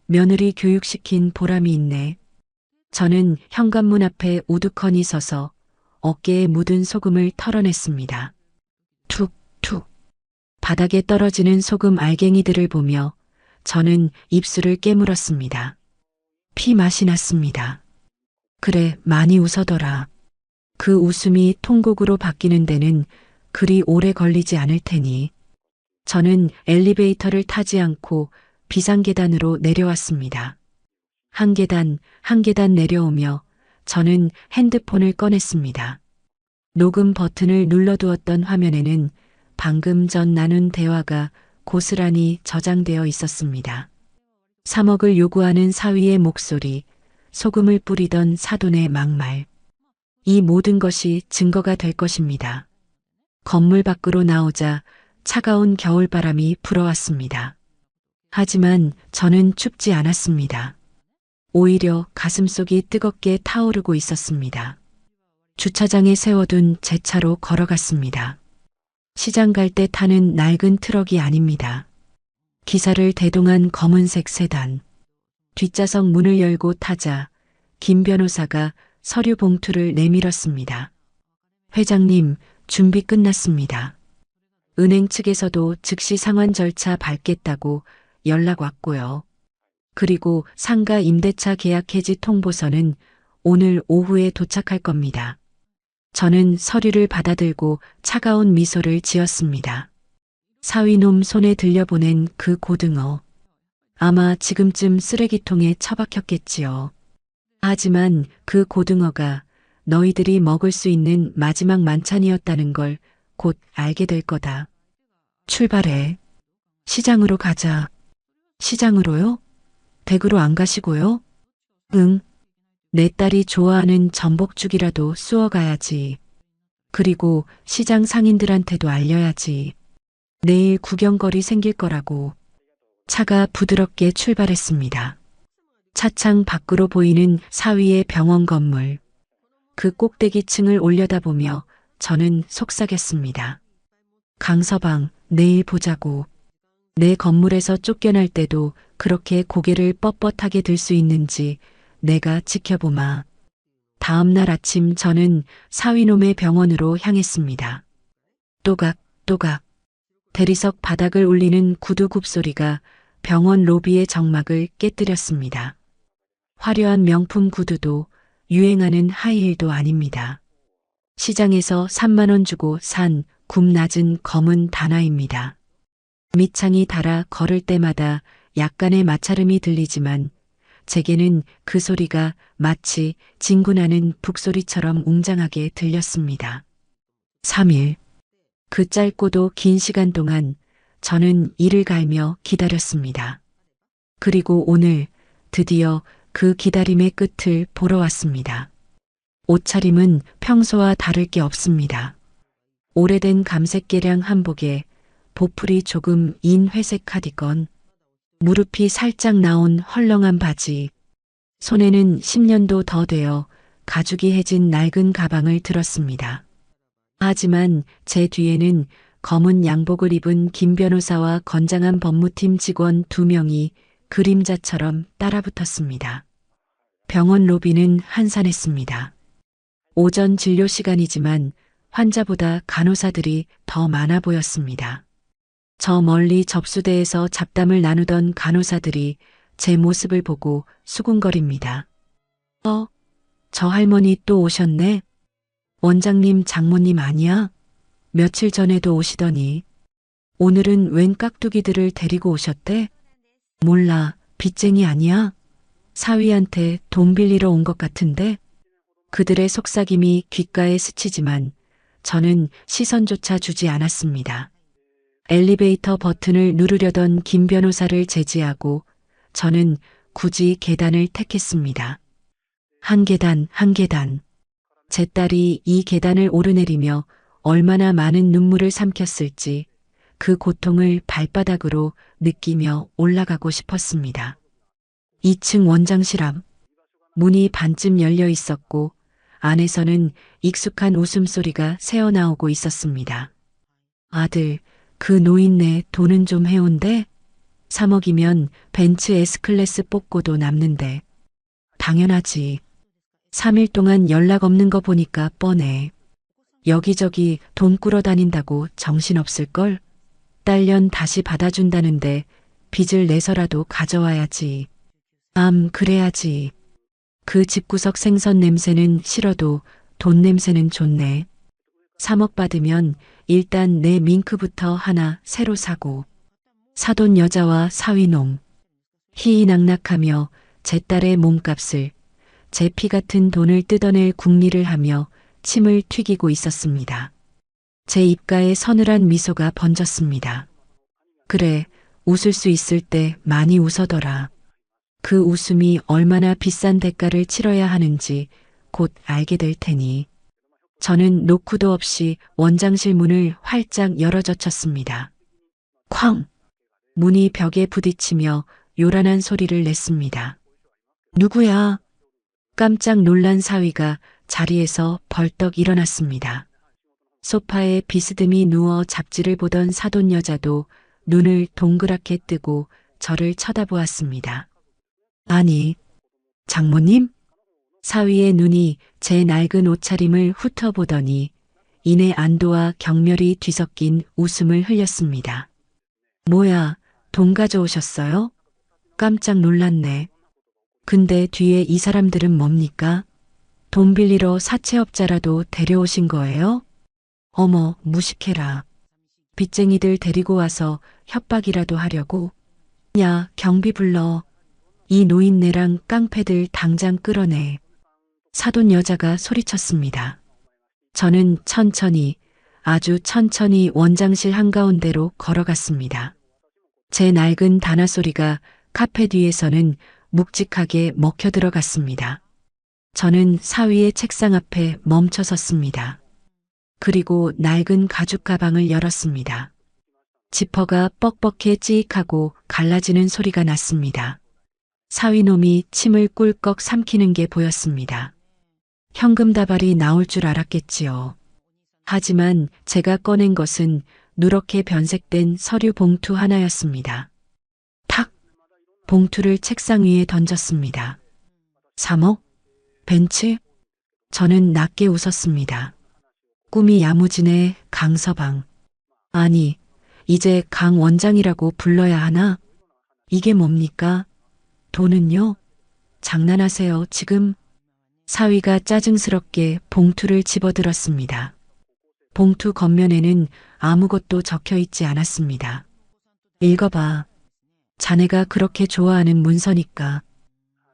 며느리 교육시킨 보람이 있네. 저는 현관문 앞에 우두커니 서서 어깨에 묻은 소금을 털어냈습니다. 툭툭. 바닥에 떨어지는 소금 알갱이들을 보며 저는 입술을 깨물었습니다. 피 맛이 났습니다. 그래, 많이 웃어더라. 그 웃음이 통곡으로 바뀌는 데는 그리 오래 걸리지 않을 테니. 저는 엘리베이터를 타지 않고 비상계단으로 내려왔습니다. 한 계단, 한 계단 내려오며 저는 핸드폰을 꺼냈습니다. 녹음 버튼을 눌러두었던 화면에는 방금 전 나눈 대화가 고스란히 저장되어 있었습니다. 3억을 요구하는 사위의 목소리, 소금을 뿌리던 사돈의 막말. 이 모든 것이 증거가 될 것입니다. 건물 밖으로 나오자 차가운 겨울바람이 불어왔습니다. 하지만 저는 춥지 않았습니다. 오히려 가슴속이 뜨겁게 타오르고 있었습니다. 주차장에 세워둔 제 차로 걸어갔습니다. 시장 갈 때 타는 낡은 트럭이 아닙니다. 기사를 대동한 검은색 세단. 뒷좌석 문을 열고 타자 김 변호사가 서류 봉투를 내밀었습니다. 회장님, 준비 끝났습니다. 은행 측에서도 즉시 상환 절차 밟겠다고 연락 왔고요. 그리고 상가 임대차 계약 해지 통보서는 오늘 오후에 도착할 겁니다. 저는 서류를 받아들고 차가운 미소를 지었습니다. 사위놈 손에 들려보낸 그 고등어. 아마 지금쯤 쓰레기통에 처박혔겠지요. 하지만 그 고등어가 너희들이 먹을 수 있는 마지막 만찬이었다는 걸 곧 알게 될 거다. 출발해. 시장으로 가자. 시장으로요? 댁으로 안 가시고요? 응. 내 딸이 좋아하는 전복죽이라도 쑤어가야지. 그리고 시장 상인들한테도 알려야지. 내일 구경거리 생길 거라고. 차가 부드럽게 출발했습니다. 차창 밖으로 보이는 사위의 병원 건물. 그 꼭대기층을 올려다보며 저는 속삭였습니다. 강서방, 내일 보자고. 내 건물에서 쫓겨날 때도 그렇게 고개를 뻣뻣하게 들 수 있는지 내가 지켜보마. 다음 날 아침 저는 사위놈의 병원으로 향했습니다. 또각, 또각. 대리석 바닥을 울리는 구두 굽소리가 병원 로비의 정막을 깨뜨렸습니다. 화려한 명품 구두도 유행하는 하이힐도 아닙니다. 시장에서 3만 원 주고 산 굽 낮은 검은 단화입니다. 밑창이 달아 걸을 때마다 약간의 마찰음이 들리지만 제게는 그 소리가 마치 진군하는 북소리처럼 웅장하게 들렸습니다. 3일. 그 짧고도 긴 시간 동안 저는 이를 갈며 기다렸습니다. 그리고 오늘 드디어 그 기다림의 끝을 보러 왔습니다. 옷차림은 평소와 다를 게 없습니다. 오래된 감색 개량 한복에 보풀이 조금 인 회색 카디건, 무릎이 살짝 나온 헐렁한 바지, 손에는 10년도 더 되어 가죽이 해진 낡은 가방을 들었습니다. 하지만 제 뒤에는 검은 양복을 입은 김 변호사와 건장한 법무팀 직원 2명이 그림자처럼 따라붙었습니다. 병원 로비는 한산했습니다. 오전 진료 시간이지만 환자보다 간호사들이 더 많아 보였습니다. 저 멀리 접수대에서 잡담을 나누던 간호사들이 제 모습을 보고 수군거립니다. 저 할머니 또 오셨네? 원장님, 장모님 아니야? 며칠 전에도 오시더니 오늘은 웬 깍두기들을 데리고 오셨대? 몰라, 빚쟁이 아니야? 사위한테 돈 빌리러 온 것 같은데? 그들의 속삭임이 귓가에 스치지만 저는 시선조차 주지 않았습니다. 엘리베이터 버튼을 누르려던 김 변호사를 제지하고 저는 굳이 계단을 택했습니다. 한 계단 한 계단. 제 딸이 이 계단을 오르내리며 얼마나 많은 눈물을 삼켰을지 그 고통을 발바닥으로 느끼며 올라가고 싶었습니다. 2층 원장실 앞. 문이 반쯤 열려 있었고 안에서는 익숙한 웃음소리가 새어나오고 있었습니다. 아들, 그 노인네 돈은 좀 해온대? 3억이면 벤츠 S클래스 뽑고도 남는데. 당연하지. 3일 동안 연락 없는 거 보니까 뻔해. 여기저기 돈 꾸러 다닌다고 정신없을걸? 딸년 다시 받아준다는데 빚을 내서라도 가져와야지. 그래야지. 그 집구석 생선 냄새는 싫어도 돈 냄새는 좋네. 3억 받으면 일단 내 밍크부터 하나 새로 사고. 사돈 여자와 사위놈. 희희낙낙하며 제 딸의 몸값을 제 피 같은 돈을 뜯어낼 궁리를 하며 침을 튀기고 있었습니다. 제 입가에 서늘한 미소가 번졌습니다. 그래, 웃을 수 있을 때 많이 웃어더라. 그 웃음이 얼마나 비싼 대가를 치러야 하는지 곧 알게 될 테니. 저는 노크도 없이 원장실 문을 활짝 열어젖혔습니다. 쾅! 문이 벽에 부딪히며 요란한 소리를 냈습니다. 누구야? 깜짝 놀란 사위가 자리에서 벌떡 일어났습니다. 소파에 비스듬히 누워 잡지를 보던 사돈 여자도 눈을 동그랗게 뜨고 저를 쳐다보았습니다. 아니, 장모님? 사위의 눈이 제 낡은 옷차림을 훑어보더니 이내 안도와 경멸이 뒤섞인 웃음을 흘렸습니다. 뭐야, 돈 가져오셨어요? 깜짝 놀랐네. 근데 뒤에 이 사람들은 뭡니까? 돈 빌리러 사채업자라도 데려오신 거예요? 어머, 무식해라. 빚쟁이들 데리고 와서 협박이라도 하려고? 야, 경비 불러. 이 노인네랑 깡패들 당장 끌어내. 사돈 여자가 소리쳤습니다. 저는 천천히, 아주 천천히 원장실 한가운데로 걸어갔습니다. 제 낡은 단화 소리가 카페 뒤에서는 묵직하게 먹혀 들어갔습니다. 저는 사위의 책상 앞에 멈춰 섰습니다. 그리고 낡은 가죽 가방을 열었습니다. 지퍼가 뻑뻑해 찌익하고 갈라지는 소리가 났습니다. 사위놈이 침을 꿀꺽 삼키는 게 보였습니다. 현금 다발이 나올 줄 알았겠지요. 하지만 제가 꺼낸 것은 누렇게 변색된 서류 봉투 하나였습니다. 탁! 봉투를 책상 위에 던졌습니다. 3억? 벤츠? 저는 낮게 웃었습니다. 꿈이 야무지네, 강서방. 아니, 이제 강 원장이라고 불러야 하나? 이게 뭡니까? 돈은요? 장난하세요, 지금? 사위가 짜증스럽게 봉투를 집어들었습니다. 봉투 겉면에는 아무것도 적혀 있지 않았습니다. 읽어봐. 자네가 그렇게 좋아하는 문서니까.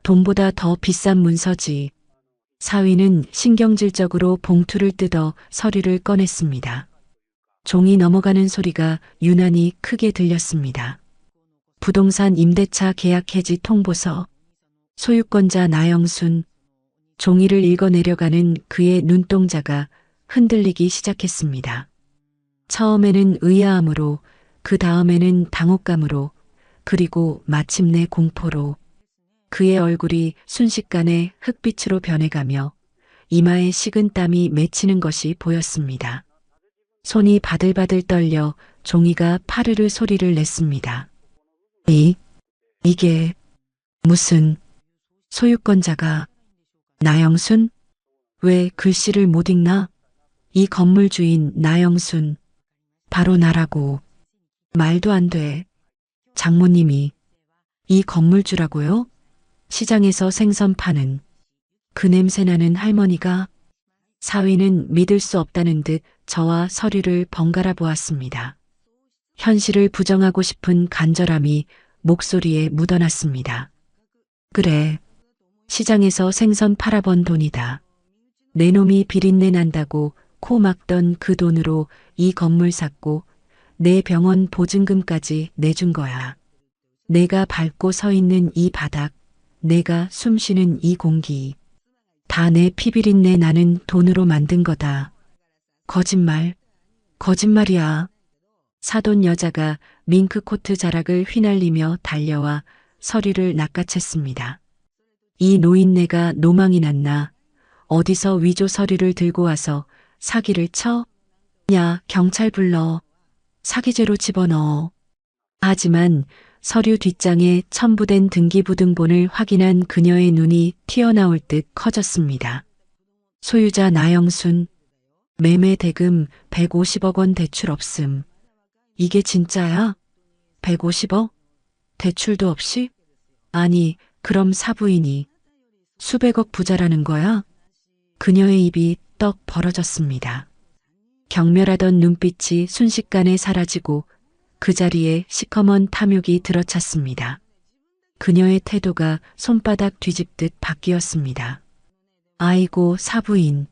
돈보다 더 비싼 문서지. 사위는 신경질적으로 봉투를 뜯어 서류를 꺼냈습니다. 종이 넘어가는 소리가 유난히 크게 들렸습니다. 부동산 임대차 계약 해지 통보서. 소유권자 나영순. 종이를 읽어내려가는 그의 눈동자가 흔들리기 시작했습니다. 처음에는 의아함으로, 그 다음에는 당혹감으로, 그리고 마침내 공포로 그의 얼굴이 순식간에 흑빛으로 변해가며 이마에 식은 땀이 맺히는 것이 보였습니다. 손이 바들바들 떨려 종이가 파르르 소리를 냈습니다. 이게 무슨 소유권자가 나영순? 왜 글씨를 못 읽나? 이 건물 주인 나영순. 바로 나라고. 말도 안 돼. 장모님이 이 건물주라고요? 시장에서 생선 파는 그 냄새나는 할머니가. 사위는 믿을 수 없다는 듯 저와 서류를 번갈아 보았습니다. 현실을 부정하고 싶은 간절함이 목소리에 묻어났습니다. 그래. 시장에서 생선 팔아본 돈이다. 내 놈이 비린내 난다고 코 막던 그 돈으로 이 건물 샀고 내 병원 보증금까지 내준 거야. 내가 밟고 서 있는 이 바닥, 내가 숨쉬는 이 공기, 다 내 피비린내 나는 돈으로 만든 거다. 거짓말, 거짓말이야. 사돈 여자가 밍크코트 자락을 휘날리며 달려와 서류를 낚아챘습니다. 이 노인네가 노망이 났나? 어디서 위조 서류를 들고 와서 사기를 쳐? 야, 경찰 불러. 사기죄로 집어넣어. 하지만 서류 뒷장에 첨부된 등기부등본을 확인한 그녀의 눈이 튀어나올 듯 커졌습니다. 소유자 나영순. 매매 대금 150억 원 대출 없음. 이게 진짜야? 150억? 대출도 없이? 아니, 그럼 사부인이 수백억 부자라는 거야? 그녀의 입이 떡 벌어졌습니다. 경멸하던 눈빛이 순식간에 사라지고 그 자리에 시커먼 탐욕이 들어찼습니다. 그녀의 태도가 손바닥 뒤집듯 바뀌었습니다. 아이고, 사부인.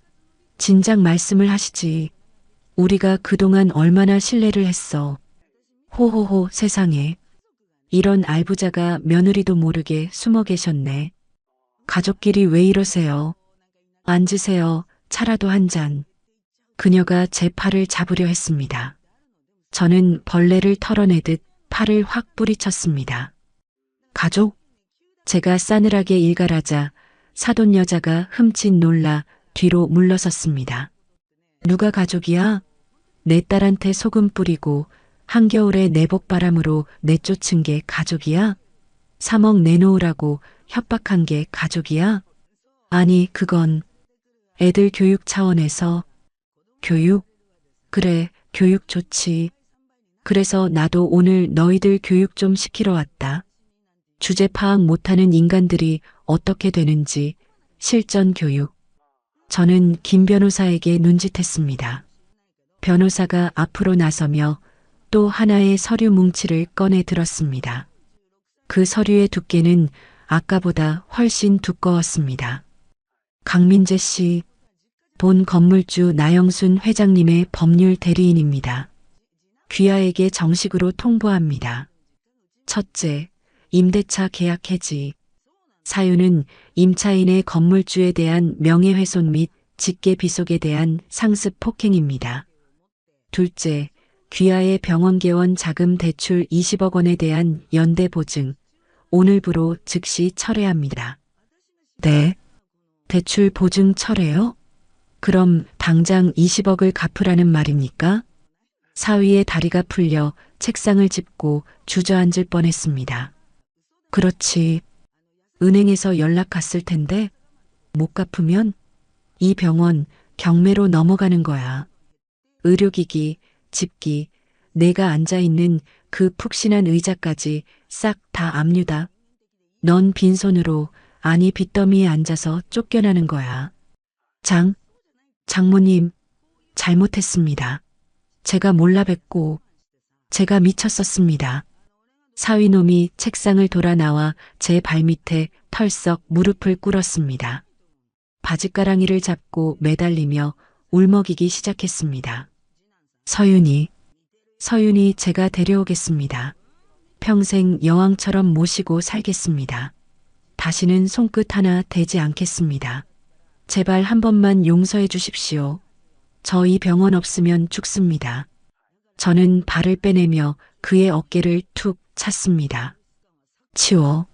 진작 말씀을 하시지. 우리가 그동안 얼마나 신뢰를 했어. 호호호, 세상에. 이런 알부자가 며느리도 모르게 숨어 계셨네. 가족끼리 왜 이러세요? 앉으세요. 차라도 한 잔. 그녀가 제 팔을 잡으려 했습니다. 저는 벌레를 털어내듯 팔을 확 뿌리쳤습니다. 가족? 제가 싸늘하게 일갈하자 사돈 여자가 흠칫 놀라 뒤로 물러섰습니다. 누가 가족이야? 내 딸한테 소금 뿌리고 한겨울에 내복바람으로 내쫓은 게 가족이야? 3억 내놓으라고 협박한 게 가족이야? 아니, 그건 애들 교육 차원에서. 교육? 그래, 교육 좋지. 그래서 나도 오늘 너희들 교육 좀 시키러 왔다. 주제 파악 못하는 인간들이 어떻게 되는지 실전 교육. 저는 김 변호사에게 눈짓했습니다. 변호사가 앞으로 나서며 또 하나의 서류 뭉치를 꺼내 들었습니다. 그 서류의 두께는 아까보다 훨씬 두꺼웠습니다. 강민재 씨, 본 건물주 나영순 회장님의 법률 대리인입니다. 귀하에게 정식으로 통보합니다. 첫째, 임대차 계약 해지. 사유는 임차인의 건물주에 대한 명예훼손 및 직계비속에 대한 상습 폭행입니다. 둘째, 귀하의 병원 개원 자금 대출 20억 원에 대한 연대 보증, 오늘부로 즉시 철회합니다. 네, 대출 보증 철회요? 그럼 당장 20억을 갚으라는 말입니까? 사위의 다리가 풀려 책상을 짚고 주저앉을 뻔했습니다. 그렇지. 은행에서 연락 갔을 텐데 못 갚으면 이 병원 경매로 넘어가는 거야. 의료기기, 집기, 내가 앉아있는 그 푹신한 의자까지 싹 다 압류다. 넌 빈손으로, 아니 빚더미에 앉아서 쫓겨나는 거야. 장모님, 잘못했습니다. 제가 몰라 뵙고, 제가 미쳤었습니다. 사위놈이 책상을 돌아 나와 제 발밑에 털썩 무릎을 꿇었습니다. 바짓가랑이를 잡고 매달리며 울먹이기 시작했습니다. 서윤이 제가 데려오겠습니다. 평생 여왕처럼 모시고 살겠습니다. 다시는 손끝 하나 대지 않겠습니다. 제발 한 번만 용서해 주십시오. 저 이 병원 없으면 죽습니다. 저는 발을 빼내며 그의 어깨를 툭 찼습니다. 치워.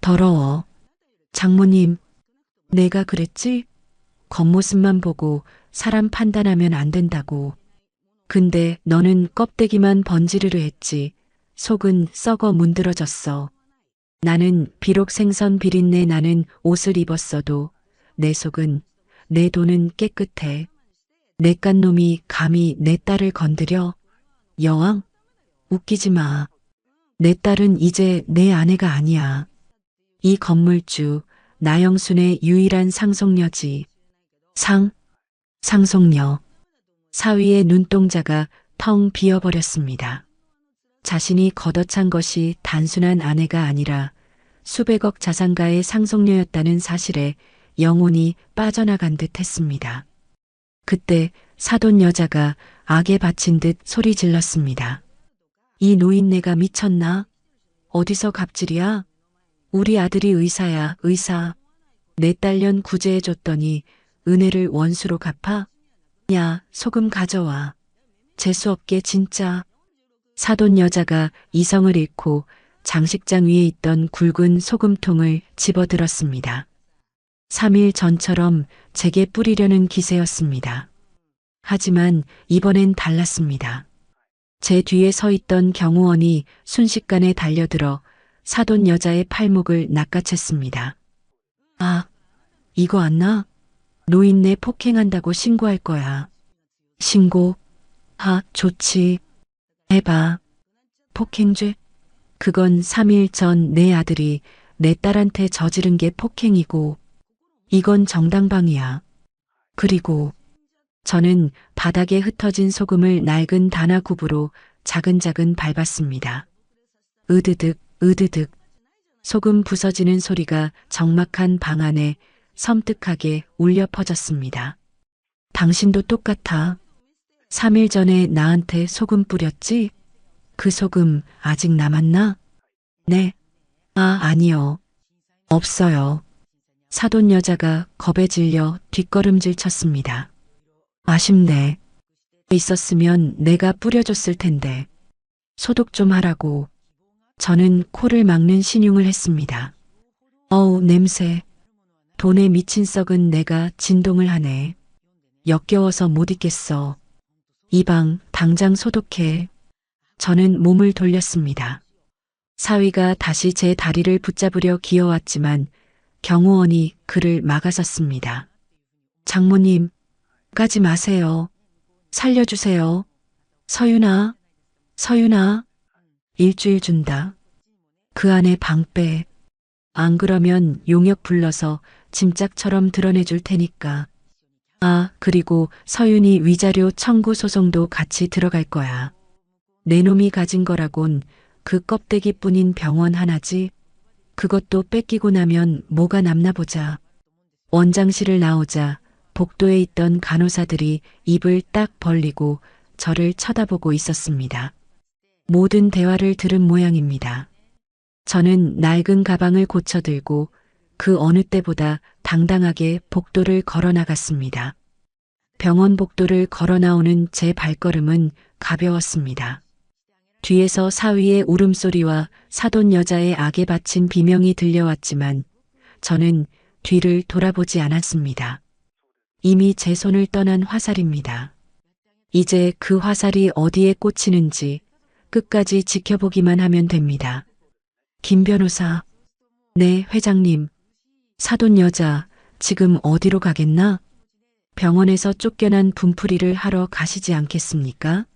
더러워. 장모님, 내가 그랬지? 겉모습만 보고 사람 판단하면 안 된다고. 근데 너는 껍데기만 번지르르 했지. 속은 썩어 문드러졌어. 나는 비록 생선 비린내 나는 옷을 입었어도 내 속은, 내 돈은 깨끗해. 내깟 놈이 감히 내 딸을 건드려? 여왕? 웃기지 마. 내 딸은 이제 내 아내가 아니야. 이 건물주 나영순의 유일한 상속녀지. 상속녀. 사위의 눈동자가 텅 비어버렸습니다. 자신이 걷어찬 것이 단순한 아내가 아니라 수백억 자산가의 상속녀였다는 사실에 영혼이 빠져나간 듯 했습니다. 그때 사돈 여자가 악에 바친 듯 소리 질렀습니다. 이 노인네가 미쳤나? 어디서 갑질이야? 우리 아들이 의사야, 의사. 내 딸년 구제해줬더니 은혜를 원수로 갚아? 야, 소금 가져와. 재수없게 진짜. 사돈 여자가 이성을 잃고 장식장 위에 있던 굵은 소금통을 집어들었습니다. 3일 전처럼 제게 뿌리려는 기세였습니다. 하지만 이번엔 달랐습니다. 제 뒤에 서 있던 경호원이 순식간에 달려들어 사돈 여자의 팔목을 낚아챘습니다. 아, 이거 안 나? 노인네 폭행한다고 신고할 거야. 신고? 좋지. 해봐. 폭행죄? 그건 3일 전 내 아들이 내 딸한테 저지른 게 폭행이고, 이건 정당방위야. 그리고 저는 바닥에 흩어진 소금을 낡은 단화굽으로 자근자근 밟았습니다. 으드득, 으드득. 소금 부서지는 소리가 적막한 방 안에 섬뜩하게 울려 퍼졌습니다. 당신도 똑같아. 3일 전에 나한테 소금 뿌렸지? 그 소금 아직 남았나? 네. 아니요. 없어요. 사돈 여자가 겁에 질려 뒷걸음질 쳤습니다. 아쉽네. 있었으면 내가 뿌려줬을 텐데. 소독 좀 하라고. 저는 코를 막는 신용을 했습니다. 어우, 냄새. 돈에 미친 썩은 내가 진동을 하네. 역겨워서 못 있겠어. 이 방 당장 소독해. 저는 몸을 돌렸습니다. 사위가 다시 제 다리를 붙잡으려 기어왔지만 경호원이 그를 막아섰습니다. 장모님, 가지 마세요. 살려주세요. 서윤아, 일주일 준다. 그 안에 방 빼. 안 그러면 용역 불러서 짐짝처럼 드러내줄 테니까. 그리고 서윤이 위자료 청구 소송도 같이 들어갈 거야. 내 놈이 가진 거라곤 그 껍데기뿐인 병원 하나지. 그것도 뺏기고 나면 뭐가 남나 보자. 원장실을 나오자 복도에 있던 간호사들이 입을 딱 벌리고 저를 쳐다보고 있었습니다. 모든 대화를 들은 모양입니다. 저는 낡은 가방을 고쳐들고 그 어느 때보다 당당하게 복도를 걸어 나갔습니다. 병원 복도를 걸어 나오는 제 발걸음은 가벼웠습니다. 뒤에서 사위의 울음소리와 사돈 여자의 악에 바친 비명이 들려왔지만 저는 뒤를 돌아보지 않았습니다. 이미 제 손을 떠난 화살입니다. 이제 그 화살이 어디에 꽂히는지 끝까지 지켜보기만 하면 됩니다. 김 변호사. 네, 회장님. 사돈 여자, 지금 어디로 가겠나? 병원에서 쫓겨난 분풀이를 하러 가시지 않겠습니까?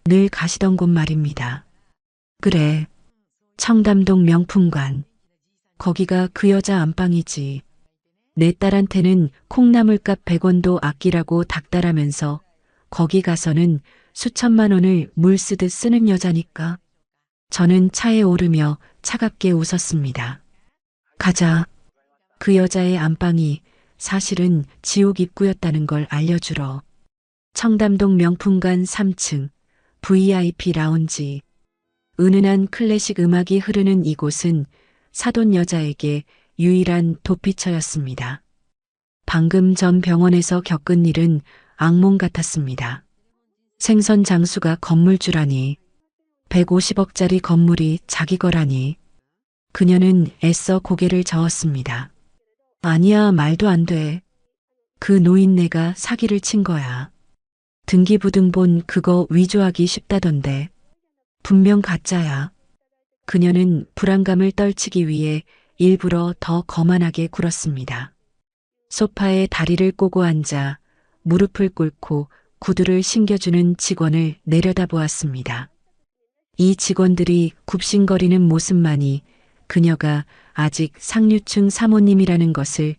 늘 가시던 곳 말입니다. 그래, 청담동 명품관. 거기가 그 여자 안방이지. 내 딸한테는 콩나물값 100원도 아끼라고 닥달하면서 거기 가서는 수천만 원을 물 쓰듯 쓰는 여자니까. 저는 차에 오르며 차갑게 웃었습니다. 가자. 그 여자의 안방이 사실은 지옥 입구였다는 걸 알려주러. 청담동 명품관 3층 VIP 라운지. 은은한 클래식 음악이 흐르는 이곳은 사돈 여자에게 유일한 도피처였습니다. 방금 전 병원에서 겪은 일은 악몽 같았습니다. 생선 장수가 건물주라니, 150억짜리 건물이 자기 거라니. 그녀는 애써 고개를 저었습니다. 아니야, 말도 안 돼. 그 노인네가 사기를 친 거야. 등기부등본 그거 위조하기 쉽다던데. 분명 가짜야. 그녀는 불안감을 떨치기 위해 일부러 더 거만하게 굴었습니다. 소파에 다리를 꼬고 앉아 무릎을 꿇고 구두를 신겨주는 직원을 내려다보았습니다. 이 직원들이 굽신거리는 모습만이 그녀가 아직 상류층 사모님이라는 것을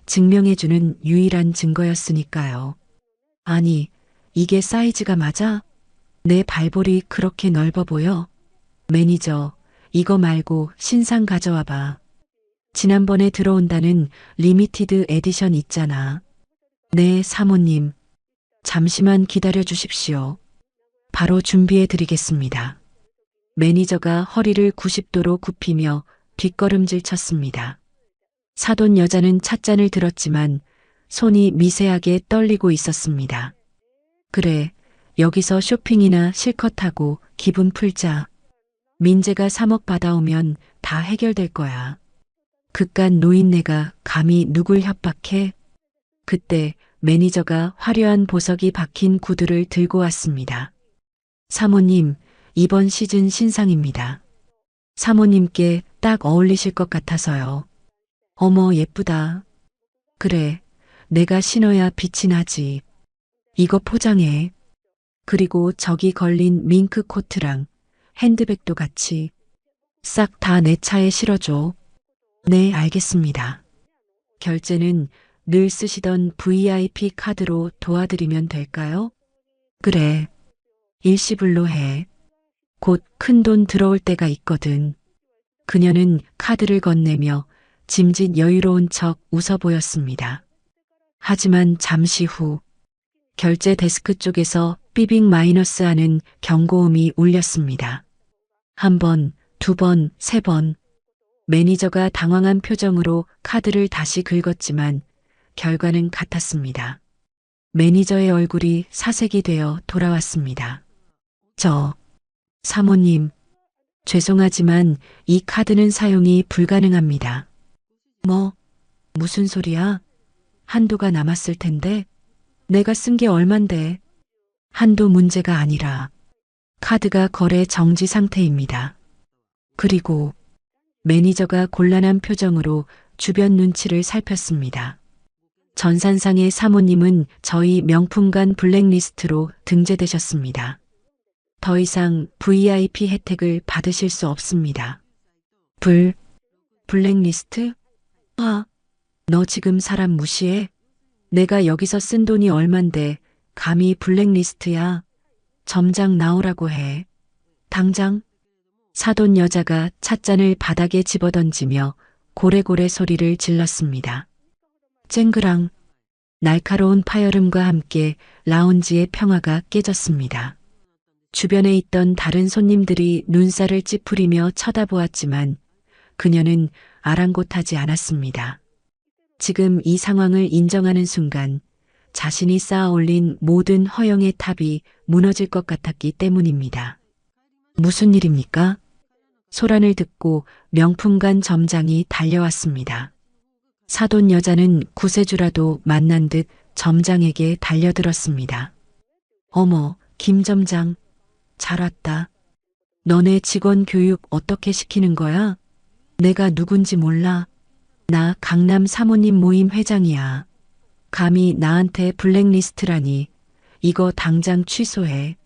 증명해주는 유일한 증거였으니까요. 아니, 이게 사이즈가 맞아? 내 발볼이 그렇게 넓어 보여? 매니저, 이거 말고 신상 가져와봐. 지난번에 들어온다는 리미티드 에디션 있잖아. 네, 사모님. 잠시만 기다려 주십시오. 바로 준비해 드리겠습니다. 매니저가 허리를 90도로 굽히며 뒷걸음질 쳤습니다. 사돈 여자는 찻잔을 들었지만 손이 미세하게 떨리고 있었습니다. 그래, 여기서 쇼핑이나 실컷 하고 기분 풀자. 민재가 3억 받아오면 다 해결될 거야. 그깟 노인네가 감히 누굴 협박해? 그때 매니저가 화려한 보석이 박힌 구두를 들고 왔습니다. 사모님, 이번 시즌 신상입니다. 사모님께 딱 어울리실 것 같아서요. 어머, 예쁘다. 그래, 내가 신어야 빛이 나지. 이거 포장해. 그리고 저기 걸린 밍크 코트랑 핸드백도 같이 싹 다 내 차에 실어줘. 네, 알겠습니다. 결제는 늘 쓰시던 VIP 카드로 도와드리면 될까요? 그래. 일시불로 해. 곧 큰돈 들어올 때가 있거든. 그녀는 카드를 건네며 짐짓 여유로운 척 웃어 보였습니다. 하지만 잠시 후 결제 데스크 쪽에서 삐빅 마이너스 하는 경고음이 울렸습니다. 한 번, 두 번, 세 번. 매니저가 당황한 표정으로 카드를 다시 긁었지만 결과는 같았습니다. 매니저의 얼굴이 사색이 되어 돌아왔습니다. 사모님, 죄송하지만 이 카드는 사용이 불가능합니다. 무슨 소리야? 한도가 남았을 텐데. 내가 쓴 게 얼만데. 한도 문제가 아니라 카드가 거래 정지 상태입니다. 그리고 매니저가 곤란한 표정으로 주변 눈치를 살폈습니다. 전산상의 사모님은 저희 명품관 블랙리스트로 등재되셨습니다. 더 이상 VIP 혜택을 받으실 수 없습니다. 블랙리스트? 너 지금 사람 무시해? 내가 여기서 쓴 돈이 얼만데 감히 블랙리스트야? 점장 나오라고 해. 당장. 사돈 여자가 찻잔을 바닥에 집어던지며 고래고래 소리를 질렀습니다. 쨍그랑. 날카로운 파열음과 함께 라운지의 평화가 깨졌습니다. 주변에 있던 다른 손님들이 눈살을 찌푸리며 쳐다보았지만 그녀는 아랑곳하지 않았습니다. 지금 이 상황을 인정하는 순간 자신이 쌓아 올린 모든 허영의 탑이 무너질 것 같았기 때문입니다. 무슨 일입니까? 소란을 듣고 명품관 점장이 달려왔습니다. 사돈 여자는 구세주라도 만난 듯 점장에게 달려들었습니다. 어머, 김 점장. 잘 왔다. 너네 직원 교육 어떻게 시키는 거야? 내가 누군지 몰라. 나 강남 사모님 모임 회장이야. 감히 나한테 블랙리스트라니. 이거 당장 취소해.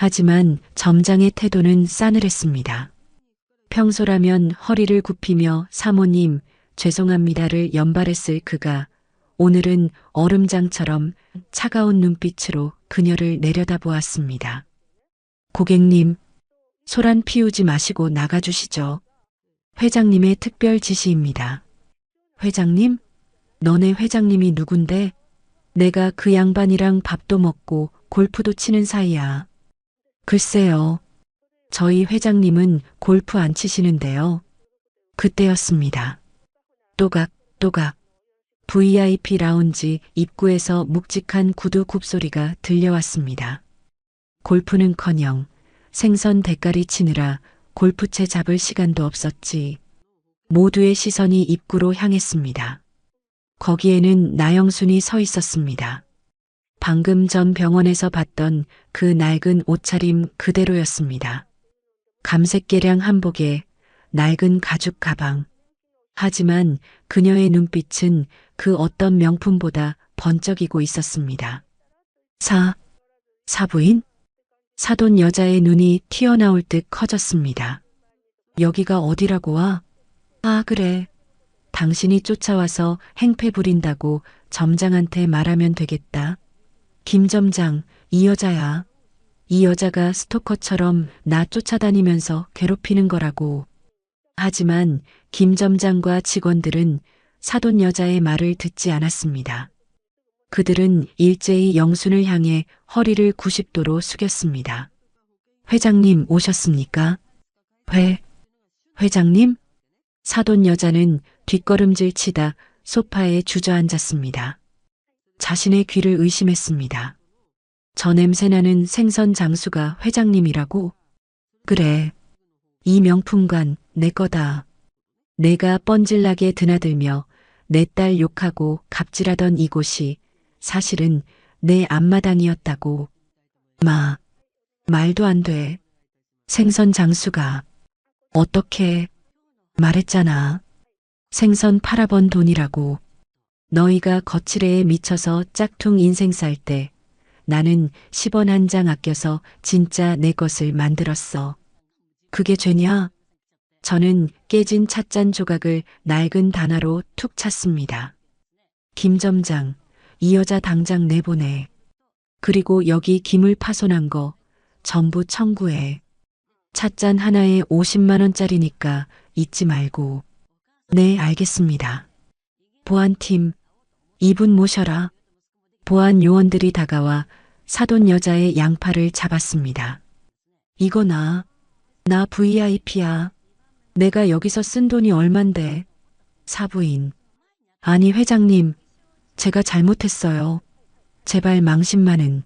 하지만 점장의 태도는 싸늘했습니다. 평소라면 허리를 굽히며 사모님, 죄송합니다를 연발했을 그가 오늘은 얼음장처럼 차가운 눈빛으로 그녀를 내려다보았습니다. 고객님, 소란 피우지 마시고 나가주시죠. 회장님의 특별 지시입니다. 회장님? 너네 회장님이 누군데? 내가 그 양반이랑 밥도 먹고 골프도 치는 사이야. 글쎄요. 저희 회장님은 골프 안 치시는데요. 그때였습니다. 또각, VIP 라운지 입구에서 묵직한 구두 굽소리가 들려왔습니다. 골프는커녕 생선 대가리 치느라 골프채 잡을 시간도 없었지. 모두의 시선이 입구로 향했습니다. 거기에는 나영순이 서 있었습니다. 방금 전 병원에서 봤던 그 낡은 옷차림 그대로였습니다. 감색계량 한복에 낡은 가죽 가방. 하지만 그녀의 눈빛은 그 어떤 명품보다 번쩍이고 있었습니다. 사부인? 사돈 여자의 눈이 튀어나올 듯 커졌습니다. 여기가 어디라고 와? 아, 그래. 당신이 쫓아와서 행패 부린다고 점장한테 말하면 되겠다. 김 점장, 이 여자야. 이 여자가 스토커처럼 나 쫓아다니면서 괴롭히는 거라고. 하지만 김 점장과 직원들은 사돈 여자의 말을 듣지 않았습니다. 그들은 일제히 영순을 향해 허리를 90도로 숙였습니다. 회장님 오셨습니까? 회장님? 사돈 여자는 뒷걸음질 치다 소파에 주저앉았습니다. 자신의 귀를 의심했습니다. 저 냄새나는 생선 장수가 회장님이라고? 그래. 이 명품관 내 거다. 내가 뻔질나게 드나들며 내 딸 욕하고 갑질하던 이곳이 사실은 내 앞마당이었다고. 말도 안 돼. 생선 장수가. 어떻게 말했잖아. 생선 팔아본 돈이라고. 너희가 거칠애에 미쳐서 짝퉁 인생 살 때 나는 10원 한 장 아껴서 진짜 내 것을 만들었어. 그게 죄냐? 저는 깨진 찻잔 조각을 낡은 단화로 툭 찼습니다. 김 점장, 이 여자 당장 내보내. 그리고 여기 기물 파손한 거 전부 청구해. 찻잔 하나에 50만 원짜리니까 잊지 말고. 네, 알겠습니다. 보안팀, 이분 모셔라. 보안 요원들이 다가와 사돈 여자의 양팔을 잡았습니다. 이거 나 VIP야. 내가 여기서 쓴 돈이 얼만데. 사부인. 아니 회장님, 제가 잘못했어요. 제발 망신만은.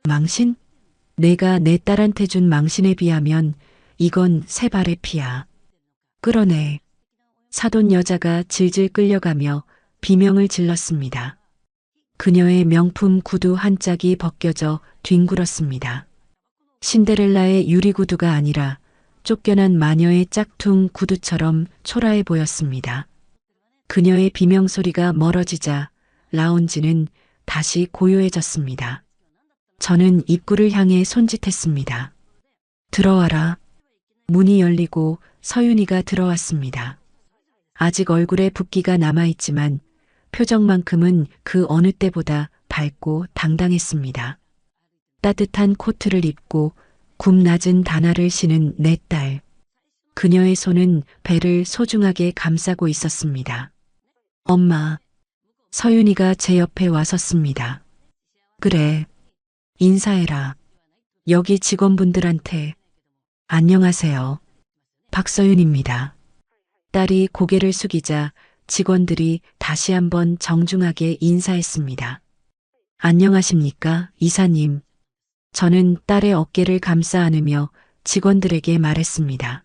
망신? 내가 내 딸한테 준 망신에 비하면 이건 세 발의 피야. 끌어내. 사돈 여자가 질질 끌려가며 비명을 질렀습니다. 그녀의 명품 구두 한 짝이 벗겨져 뒹굴었습니다. 신데렐라의 유리구두가 아니라 쫓겨난 마녀의 짝퉁 구두처럼 초라해 보였습니다. 그녀의 비명소리가 멀어지자 라운지는 다시 고요해졌습니다. 저는 입구를 향해 손짓했습니다. 들어와라. 문이 열리고 서윤이가 들어왔습니다. 아직 얼굴에 붓기가 남아있지만 표정만큼은 그 어느 때보다 밝고 당당했습니다. 따뜻한 코트를 입고 굽 낮은 단화를 신은 내 딸. 그녀의 손은 배를 소중하게 감싸고 있었습니다. 엄마. 서윤이가 제 옆에 와섰습니다. 그래. 인사해라. 여기 직원분들한테. 안녕하세요. 박서윤입니다. 딸이 고개를 숙이자 직원들이 다시 한번 정중하게 인사했습니다. 안녕하십니까, 이사님. 저는 딸의 어깨를 감싸 안으며 직원들에게 말했습니다.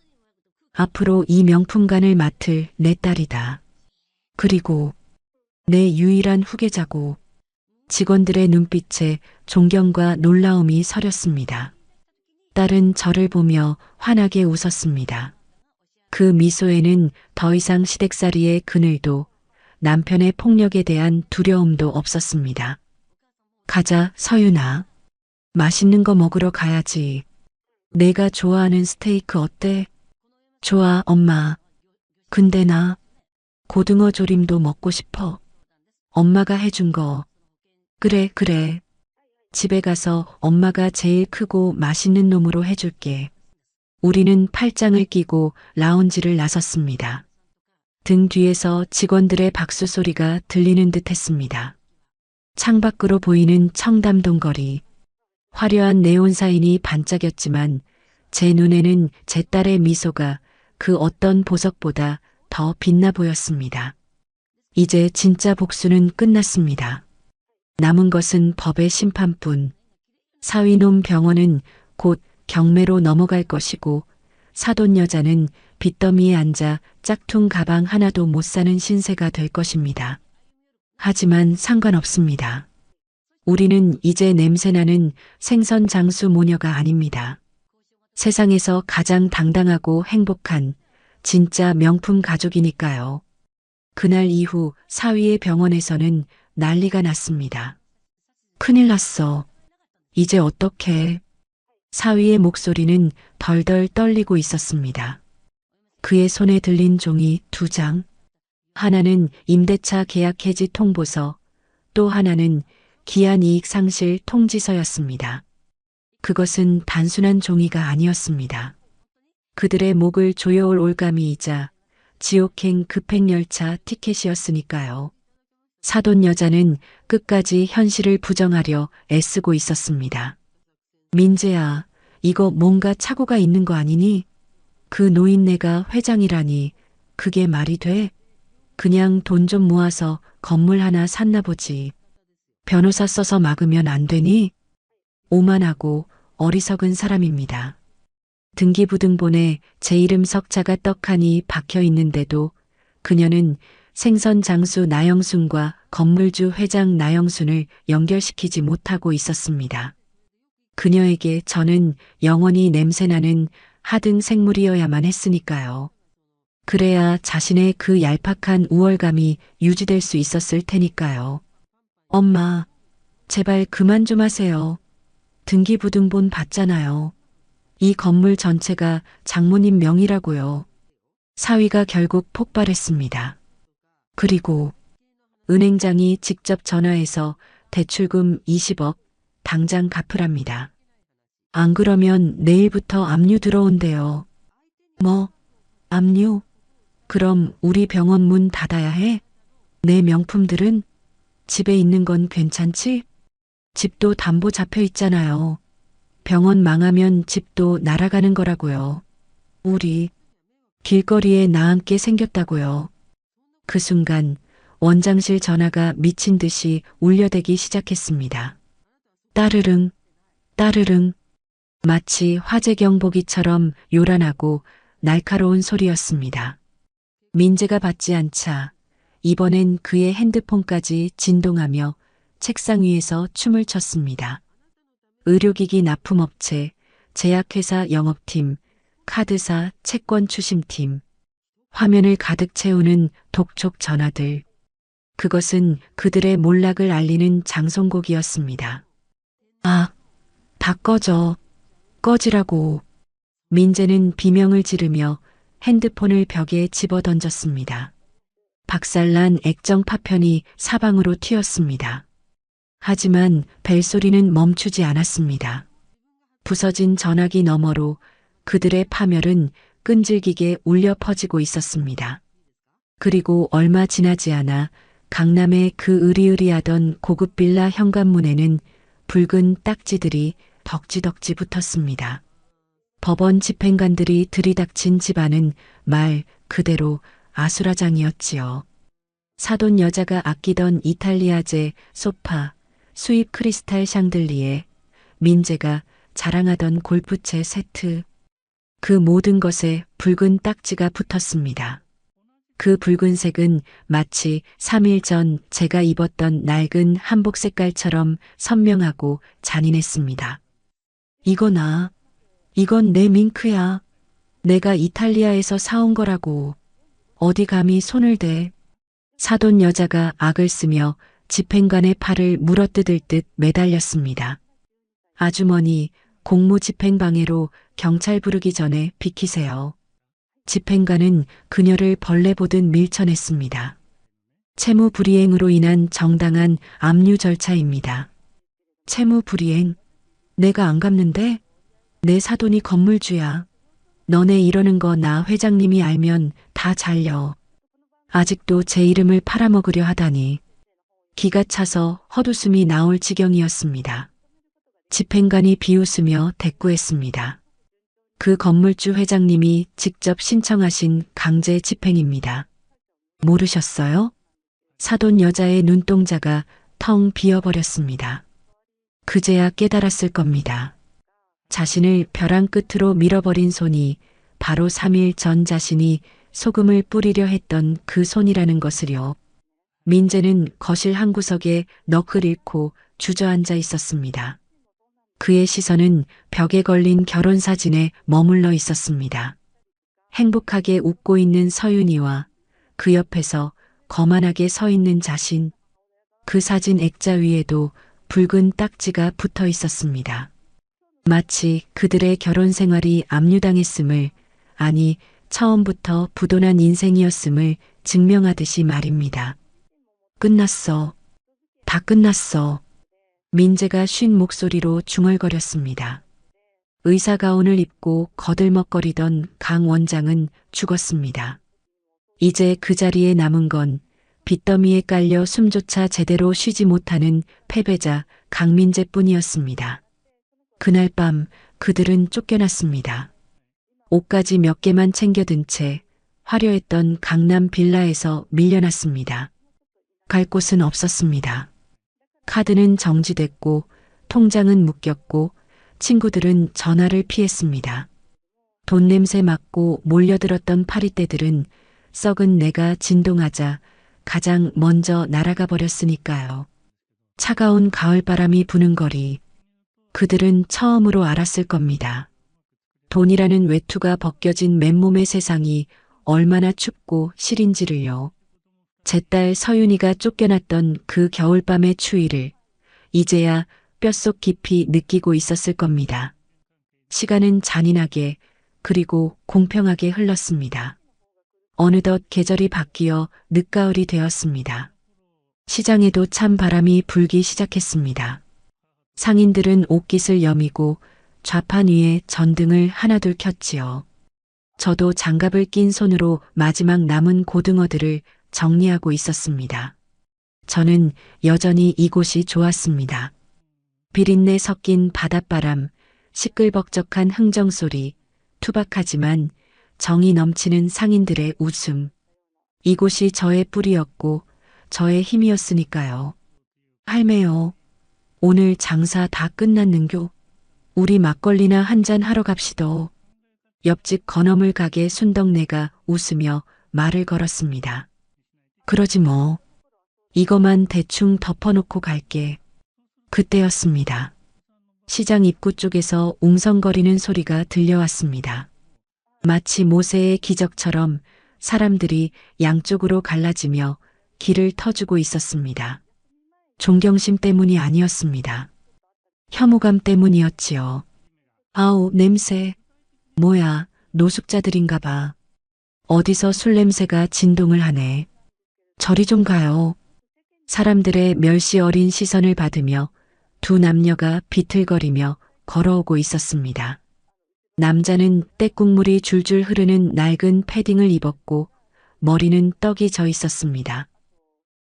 앞으로 이 명품관을 맡을 내 딸이다. 그리고 내 유일한 후계자고. 직원들의 눈빛에 존경과 놀라움이 서렸습니다. 딸은 저를 보며 환하게 웃었습니다. 그 미소에는 더 이상 시댁살이의 그늘도 남편의 폭력에 대한 두려움도 없었습니다. 가자, 서윤아. 맛있는 거 먹으러 가야지. 내가 좋아하는 스테이크 어때? 좋아, 엄마. 근데 나 고등어 조림도 먹고 싶어. 엄마가 해준 거. 그래, 그래. 집에 가서 엄마가 제일 크고 맛있는 놈으로 해줄게. 우리는 팔짱을 끼고 라운지를 나섰습니다. 등 뒤에서 직원들의 박수 소리가 들리는 듯 했습니다. 창밖으로 보이는 청담동 거리. 화려한 네온 사인이 반짝였지만 제 눈에는 제 딸의 미소가 그 어떤 보석보다 더 빛나 보였습니다. 이제 진짜 복수는 끝났습니다. 남은 것은 법의 심판뿐. 사위놈 병원은 곧 경매로 넘어갈 것이고 사돈 여자는 빚더미에 앉아 짝퉁 가방 하나도 못 사는 신세가 될 것입니다. 하지만 상관없습니다. 우리는 이제 냄새나는 생선 장수 모녀가 아닙니다. 세상에서 가장 당당하고 행복한 진짜 명품 가족이니까요. 그날 이후 사위의 병원에서는 난리가 났습니다. 큰일 났어. 이제 어떡해. 사위의 목소리는 덜덜 떨리고 있었습니다. 그의 손에 들린 종이 2장. 하나는 임대차 계약 해지 통보서, 또 하나는 기한 이익 상실 통지서였습니다. 그것은 단순한 종이가 아니었습니다. 그들의 목을 조여올 올가미이자 지옥행 급행열차 티켓이었으니까요. 사돈 여자는 끝까지 현실을 부정하려 애쓰고 있었습니다. 민재야, 이거 뭔가 착오가 있는 거 아니니? 그 노인네가 회장이라니 그게 말이 돼? 그냥 돈 좀 모아서 건물 하나 샀나 보지. 변호사 써서 막으면 안 되니? 오만하고 어리석은 사람입니다. 등기부등본에 제 이름 석자가 떡하니 박혀 있는데도 그녀는 생선 장수 나영순과 건물주 회장 나영순을 연결시키지 못하고 있었습니다. 그녀에게 저는 영원히 냄새나는 하등 생물이어야만 했으니까요. 그래야 자신의 그 얄팍한 우월감이 유지될 수 있었을 테니까요. 엄마, 제발 그만 좀 하세요. 등기부등본 봤잖아요. 이 건물 전체가 장모님 명의라고요. 사위가 결국 폭발했습니다. 그리고 은행장이 직접 전화해서 대출금 20억 당장 갚으랍니다. 안 그러면 내일부터 압류 들어온대요. 뭐, 압류? 그럼 우리 병원 문 닫아야 해? 내 명품들은? 집에 있는 건 괜찮지? 집도 담보 잡혀 있잖아요. 병원 망하면 집도 날아가는 거라고요. 우리 길거리에 나앉게 생겼다고요. 그 순간 원장실 전화가 미친 듯이 울려대기 시작했습니다. 따르릉, 따르릉. 마치 화재 경보기처럼 요란하고 날카로운 소리였습니다. 민재가 받지 않자 이번엔 그의 핸드폰까지 진동하며 책상 위에서 춤을 췄습니다. 의료기기 납품업체, 제약회사 영업팀, 카드사 채권 추심팀, 화면을 가득 채우는 독촉 전화들. 그것은 그들의 몰락을 알리는 장송곡이었습니다. 아, 다 꺼져. 꺼지라고. 민재는 비명을 지르며 핸드폰을 벽에 집어던졌습니다. 박살난 액정 파편이 사방으로 튀었습니다. 하지만 벨소리는 멈추지 않았습니다. 부서진 전화기 너머로 그들의 파멸은 끈질기게 울려 퍼지고 있었습니다. 그리고 얼마 지나지 않아 강남의 그 으리으리하던 고급 빌라 현관문에는 붉은 딱지들이 덕지덕지 붙었습니다. 법원 집행관들이 들이닥친 집안은 말 그대로 아수라장이었지요. 사돈 여자가 아끼던 이탈리아제 소파, 수입 크리스탈 샹들리에, 민재가 자랑하던 골프채 세트, 그 모든 것에 붉은 딱지가 붙었습니다. 그 붉은색은 마치 3일 전 제가 입었던 낡은 한복 색깔처럼 선명하고 잔인했습니다. 이건 내 밍크야. 내가 이탈리아에서 사온 거라고. 어디 감히 손을 대. 사돈 여자가 악을 쓰며 집행관의 팔을 물어뜯을 듯 매달렸습니다. 아주머니, 공무 집행방해로 경찰 부르기 전에 비키세요. 집행관은 그녀를 벌레 보듯 밀쳐냈습니다. 채무 불이행으로 인한 정당한 압류 절차입니다. 채무 불이행? 내가 안 갚는데? 내 사돈이 건물주야. 너네 이러는 거 나 회장님이 알면 다 잘려. 아직도 제 이름을 팔아먹으려 하다니. 기가 차서 헛웃음이 나올 지경이었습니다. 집행관이 비웃으며 대꾸했습니다. 그 건물주 회장님이 직접 신청하신 강제 집행입니다. 모르셨어요? 사돈 여자의 눈동자가 텅 비어버렸습니다. 그제야 깨달았을 겁니다. 자신을 벼랑 끝으로 밀어버린 손이 바로 3일 전 자신이 소금을 뿌리려 했던 그 손이라는 것을요. 민재는 거실 한 구석에 넋을 잃고 주저앉아 있었습니다. 그의 시선은 벽에 걸린 결혼사진에 머물러 있었습니다. 행복하게 웃고 있는 서윤이와 그 옆에서 거만하게 서 있는 자신. 그 사진 액자 위에도 붉은 딱지가 붙어 있었습니다. 마치 그들의 결혼 생활이 압류당했음을, 아니 처음부터 부도난 인생이었음을 증명하듯이 말입니다. 끝났어. 다 끝났어. 민재가 쉰 목소리로 중얼거렸습니다. 의사가운을 입고 거들먹거리던 강 원장은 죽었습니다. 이제 그 자리에 남은 건 빚더미에 깔려 숨조차 제대로 쉬지 못하는 패배자 강민재뿐이었습니다. 그날 밤 그들은 쫓겨났습니다. 옷까지 몇 개만 챙겨든 채 화려했던 강남 빌라에서 밀려났습니다. 갈 곳은 없었습니다. 카드는 정지됐고 통장은 묶였고 친구들은 전화를 피했습니다. 돈 냄새 맡고 몰려들었던 파리떼들은 썩은 내가 진동하자 가장 먼저 날아가 버렸으니까요. 차가운 가을바람이 부는 거리. 그들은 처음으로 알았을 겁니다. 돈이라는 외투가 벗겨진 맨몸의 세상이 얼마나 춥고 시린지를요. 제 딸 서윤이가 쫓겨났던 그 겨울밤의 추위를 이제야 뼛속 깊이 느끼고 있었을 겁니다. 시간은 잔인하게 그리고 공평하게 흘렀습니다. 어느덧 계절이 바뀌어 늦가을이 되었습니다. 시장에도 찬 바람이 불기 시작했습니다. 상인들은 옷깃을 여미고 좌판 위에 전등을 하나둘 켰지요. 저도 장갑을 낀 손으로 마지막 남은 고등어들을 정리하고 있었습니다. 저는 여전히 이곳이 좋았습니다. 비린내 섞인 바닷바람, 시끌벅적한 흥정소리, 투박하지만 정이 넘치는 상인들의 웃음. 이곳이 저의 뿌리였고 저의 힘이었으니까요. 할매요. 오늘 장사 다 끝났는교. 우리 막걸리나 한잔 하러 갑시도. 옆집 건어물 가게 순덕네가 웃으며 말을 걸었습니다. 그러지 뭐. 이거만 대충 덮어놓고 갈게. 그때였습니다. 시장 입구 쪽에서 웅성거리는 소리가 들려왔습니다. 마치 모세의 기적처럼 사람들이 양쪽으로 갈라지며 길을 터주고 있었습니다. 존경심 때문이 아니었습니다. 혐오감 때문이었지요. 아우, 냄새. 뭐야, 노숙자들인가 봐. 어디서 술 냄새가 진동을 하네. 저리 좀 가요. 사람들의 멸시 어린 시선을 받으며 두 남녀가 비틀거리며 걸어오고 있었습니다. 남자는 떼국물이 줄줄 흐르는 낡은 패딩을 입었고 머리는 떡이 져 있었습니다.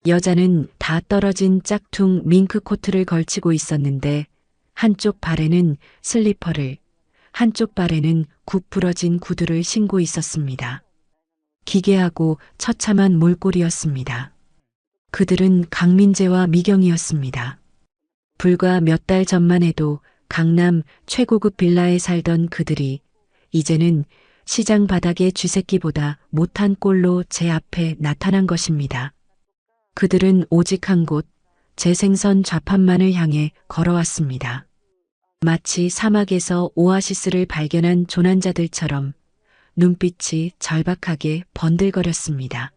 여자는 다 떨어진 짝퉁 밍크 코트를 걸치고 있었는데 한쪽 발에는 슬리퍼를, 한쪽 발에는 굽부러진 구두를 신고 있었습니다. 기괴하고 처참한 몰골이었습니다. 그들은 강민재와 미경이었습니다. 불과 몇 달 전만 해도 강남 최고급 빌라에 살던 그들이 이제는 시장 바닥의 쥐새끼보다 못한 꼴로 제 앞에 나타난 것입니다. 그들은 오직 한 곳, 제 생선 좌판만을 향해 걸어왔습니다. 마치 사막에서 오아시스를 발견한 조난자들처럼 눈빛이 절박하게 번들거렸습니다.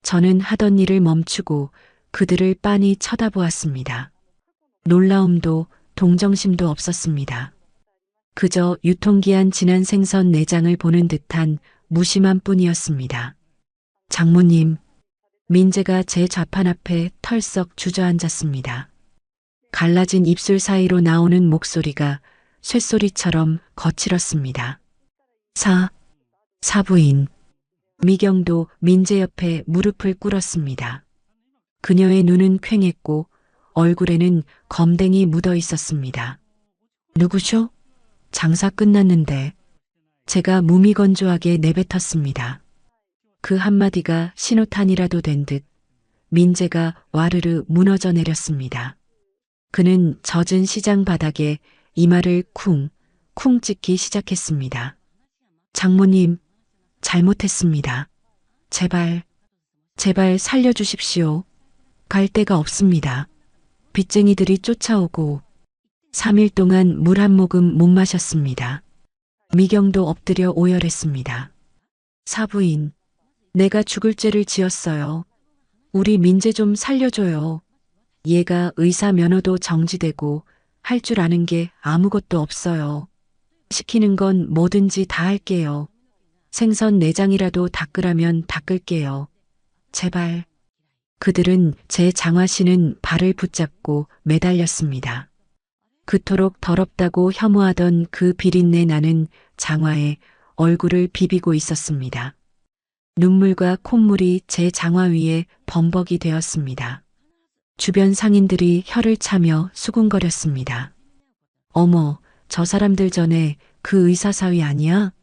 저는 하던 일을 멈추고 그들을 빤히 쳐다보았습니다. 놀라움도 동정심도 없었습니다. 그저 유통기한 지난 생선 내장을 보는 듯한 무심한 뿐이었습니다. 장모님, 민재가 제 좌판 앞에 털썩 주저앉았습니다. 갈라진 입술 사이로 나오는 목소리가 쇳소리처럼 거칠었습니다. 사부인. 미경도 민재 옆에 무릎을 꿇었습니다. 그녀의 눈은 퀭했고 얼굴에는 검댕이 묻어 있었습니다. 누구셔? 장사 끝났는데. 제가 무미건조하게 내뱉었습니다. 그 한마디가 신호탄이라도 된 듯 민재가 와르르 무너져 내렸습니다. 그는 젖은 시장 바닥에 이마를 쿵 찍기 시작했습니다. 장모님, 잘못했습니다. 제발 살려주십시오. 갈 데가 없습니다. 빚쟁이들이 쫓아오고 3일 동안 물 한 모금 못 마셨습니다. 미경도 엎드려 오열했습니다. 사부인, 내가 죽을 죄를 지었어요. 우리 민재 좀 살려줘요. 얘가 의사 면허도 정지되고 할 줄 아는 게 아무것도 없어요. 시키는 건 뭐든지 다 할게요. 생선 내장이라도 닦으라면 닦을게요. 제발. 그들은 제 장화신은 발을 붙잡고 매달렸습니다. 그토록 더럽다고 혐오하던 그 비린내 나는 장화에 얼굴을 비비고 있었습니다. 눈물과 콧물이 제 장화 위에 범벅이 되었습니다. 주변 상인들이 혀를 차며 수군거렸습니다. 어머, 저 사람들 전에 그 의사 사위 아니야?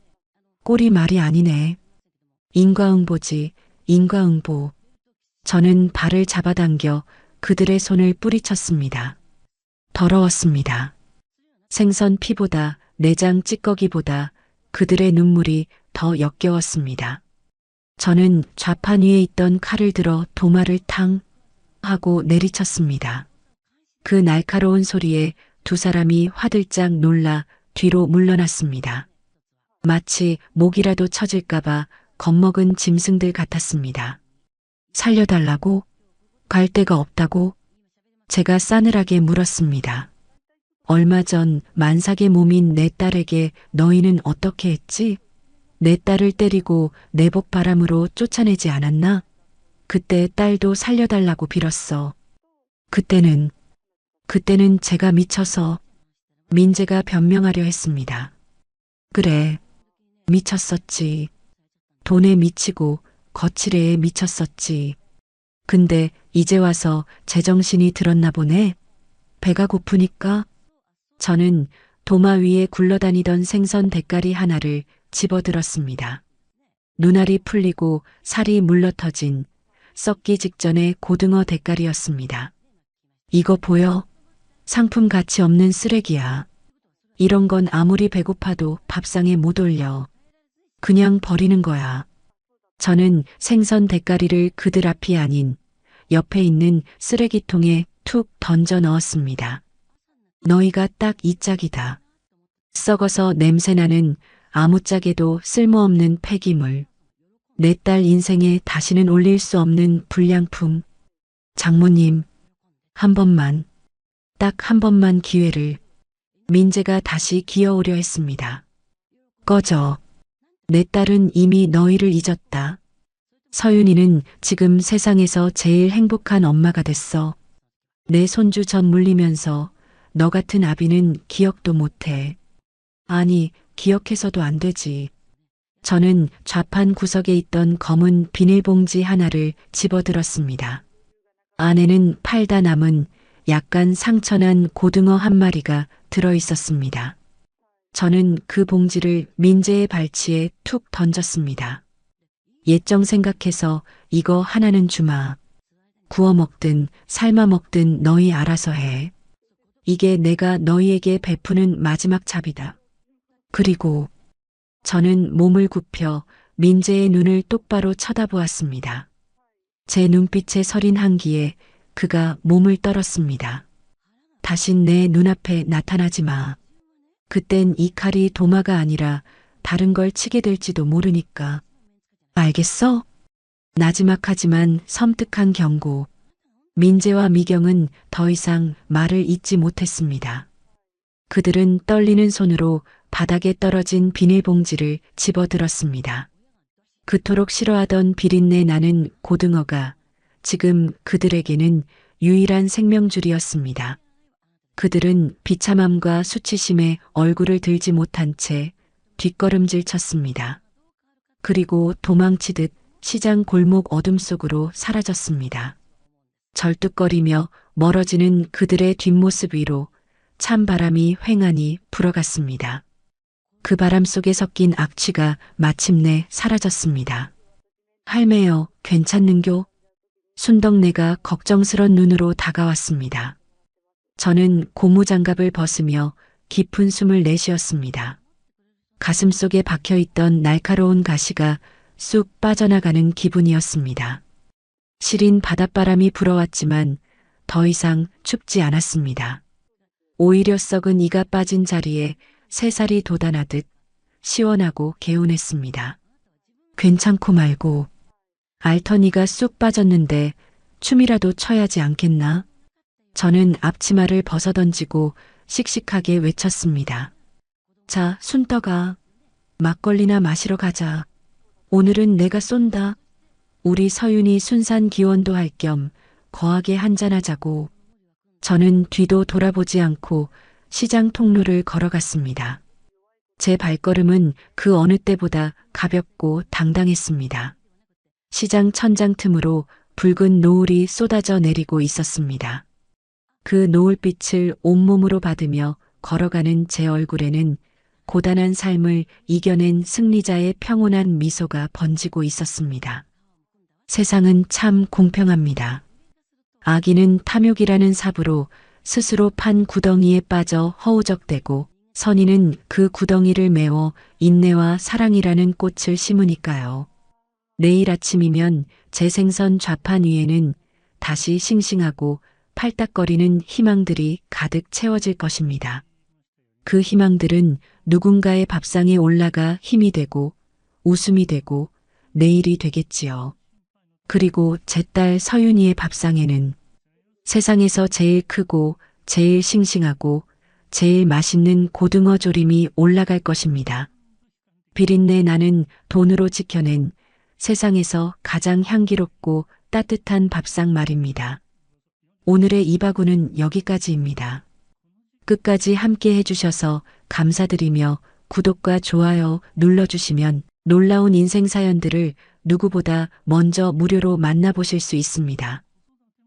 꼴이 말이 아니네. 인과응보지, 인과응보. 저는 발을 잡아당겨 그들의 손을 뿌리쳤습니다. 더러웠습니다. 생선 피보다 내장 찌꺼기보다 그들의 눈물이 더 역겨웠습니다. 저는 좌판 위에 있던 칼을 들어 도마를 탕 하고 내리쳤습니다. 그 날카로운 소리에 두 사람이 화들짝 놀라 뒤로 물러났습니다. 마치 목이라도 쳐질까봐 겁먹은 짐승들 같았습니다. 살려달라고? 갈 데가 없다고? 제가 싸늘하게 물었습니다. 얼마 전 만삭의 몸인 내 딸에게 너희는 어떻게 했지? 내 딸을 때리고 내복 바람으로 쫓아내지 않았나? 그때 딸도 살려달라고 빌었어. 그때는 제가 미쳐서. 민재가 변명하려 했습니다. 그래, 미쳤었지. 돈에 미치고 거칠애에 미쳤었지. 근데 이제 와서 제정신이 들었나 보네. 배가 고프니까. 저는 도마 위에 굴러다니던 생선 대가리 하나를 집어들었습니다. 눈알이 풀리고 살이 물러터진 썩기 직전의 고등어 대가리였습니다. 이거 보여? 상품 가치 없는 쓰레기야. 이런 건 아무리 배고파도 밥상에 못 올려. 그냥 버리는 거야. 저는 생선 대가리를 그들 앞이 아닌 옆에 있는 쓰레기통에 툭 던져 넣었습니다. 너희가 딱 이 짝이다. 썩어서 냄새나는 아무짝에도 쓸모없는 폐기물. 내 딸 인생에 다시는 올릴 수 없는 불량품. 장모님, 한 번만, 딱 한 번만 기회를. 민재가 다시 기어오려 했습니다. 꺼져. 내 딸은 이미 너희를 잊었다. 서윤이는 지금 세상에서 제일 행복한 엄마가 됐어. 내 손주 젖 물리면서 너 같은 아비는 기억도 못해. 아니, 기억해서도 안 되지. 저는 좌판 구석에 있던 검은 비닐봉지 하나를 집어들었습니다. 안에는 팔다 남은 약간 상처난 고등어 한 마리가 들어 있었습니다. 저는 그 봉지를 민재의 발치에 툭 던졌습니다. 옛정 생각해서 이거 하나는 주마. 구워 먹든 삶아 먹든 너희 알아서 해. 이게 내가 너희에게 베푸는 마지막 잡이다. 그리고 저는 몸을 굽혀 민재의 눈을 똑바로 쳐다보았습니다. 제 눈빛에 서린 한기에 그가 몸을 떨었습니다. 다신 내 눈앞에 나타나지 마. 그땐 이 칼이 도마가 아니라 다른 걸 치게 될지도 모르니까. 알겠어? 나지막하지만 섬뜩한 경고. 민재와 미경은 더 이상 말을 잇지 못했습니다. 그들은 떨리는 손으로 바닥에 떨어진 비닐봉지를 집어들었습니다. 그토록 싫어하던 비린내 나는 고등어가 지금 그들에게는 유일한 생명줄이었습니다. 그들은 비참함과 수치심에 얼굴을 들지 못한 채 뒷걸음질 쳤습니다. 그리고 도망치듯 시장 골목 어둠 속으로 사라졌습니다. 절뚝거리며 멀어지는 그들의 뒷모습 위로 찬바람이 휑하니 불어갔습니다. 그 바람 속에 섞인 악취가 마침내 사라졌습니다. 할매여, 괜찮는교? 순덕네가 걱정스런 눈으로 다가왔습니다. 저는 고무장갑을 벗으며 깊은 숨을 내쉬었습니다. 가슴 속에 박혀있던 날카로운 가시가 쑥 빠져나가는 기분이었습니다. 시린 바닷바람이 불어왔지만 더 이상 춥지 않았습니다. 오히려 썩은 이가 빠진 자리에 새살이 돋아나듯 시원하고 개운했습니다. 괜찮고 말고 알터니가 쑥 빠졌는데 춤이라도 춰야지 않겠나? 저는 앞치마를 벗어던지고 씩씩하게 외쳤습니다. 자, 순떡아, 막걸리나 마시러 가자. 오늘은 내가 쏜다. 우리 서윤이 순산 기원도 할 겸 거하게 한잔하자고. 저는 뒤도 돌아보지 않고 시장 통로를 걸어갔습니다. 제 발걸음은 그 어느 때보다 가볍고 당당했습니다. 시장 천장 틈으로 붉은 노을이 쏟아져 내리고 있었습니다. 그 노을빛을 온몸으로 받으며 걸어가는 제 얼굴에는 고단한 삶을 이겨낸 승리자의 평온한 미소가 번지고 있었습니다. 세상은 참 공평합니다. 악인은 탐욕이라는 삽으로 스스로 판 구덩이에 빠져 허우적대고 선인은 그 구덩이를 메워 인내와 사랑이라는 꽃을 심으니까요. 내일 아침이면 제 생선 좌판 위에는 다시 싱싱하고 팔딱거리는 희망들이 가득 채워질 것입니다. 그 희망들은 누군가의 밥상에 올라가 힘이 되고 웃음이 되고 내일이 되겠지요. 그리고 제 딸 서윤이의 밥상에는 세상에서 제일 크고 제일 싱싱하고 제일 맛있는 고등어 조림이 올라갈 것입니다. 비린내 나는 돈으로 지켜낸 세상에서 가장 향기롭고 따뜻한 밥상 말입니다. 오늘의 이바구는 여기까지입니다. 끝까지 함께 해주셔서 감사드리며 구독과 좋아요 눌러주시면 놀라운 인생 사연들을 누구보다 먼저 무료로 만나보실 수 있습니다.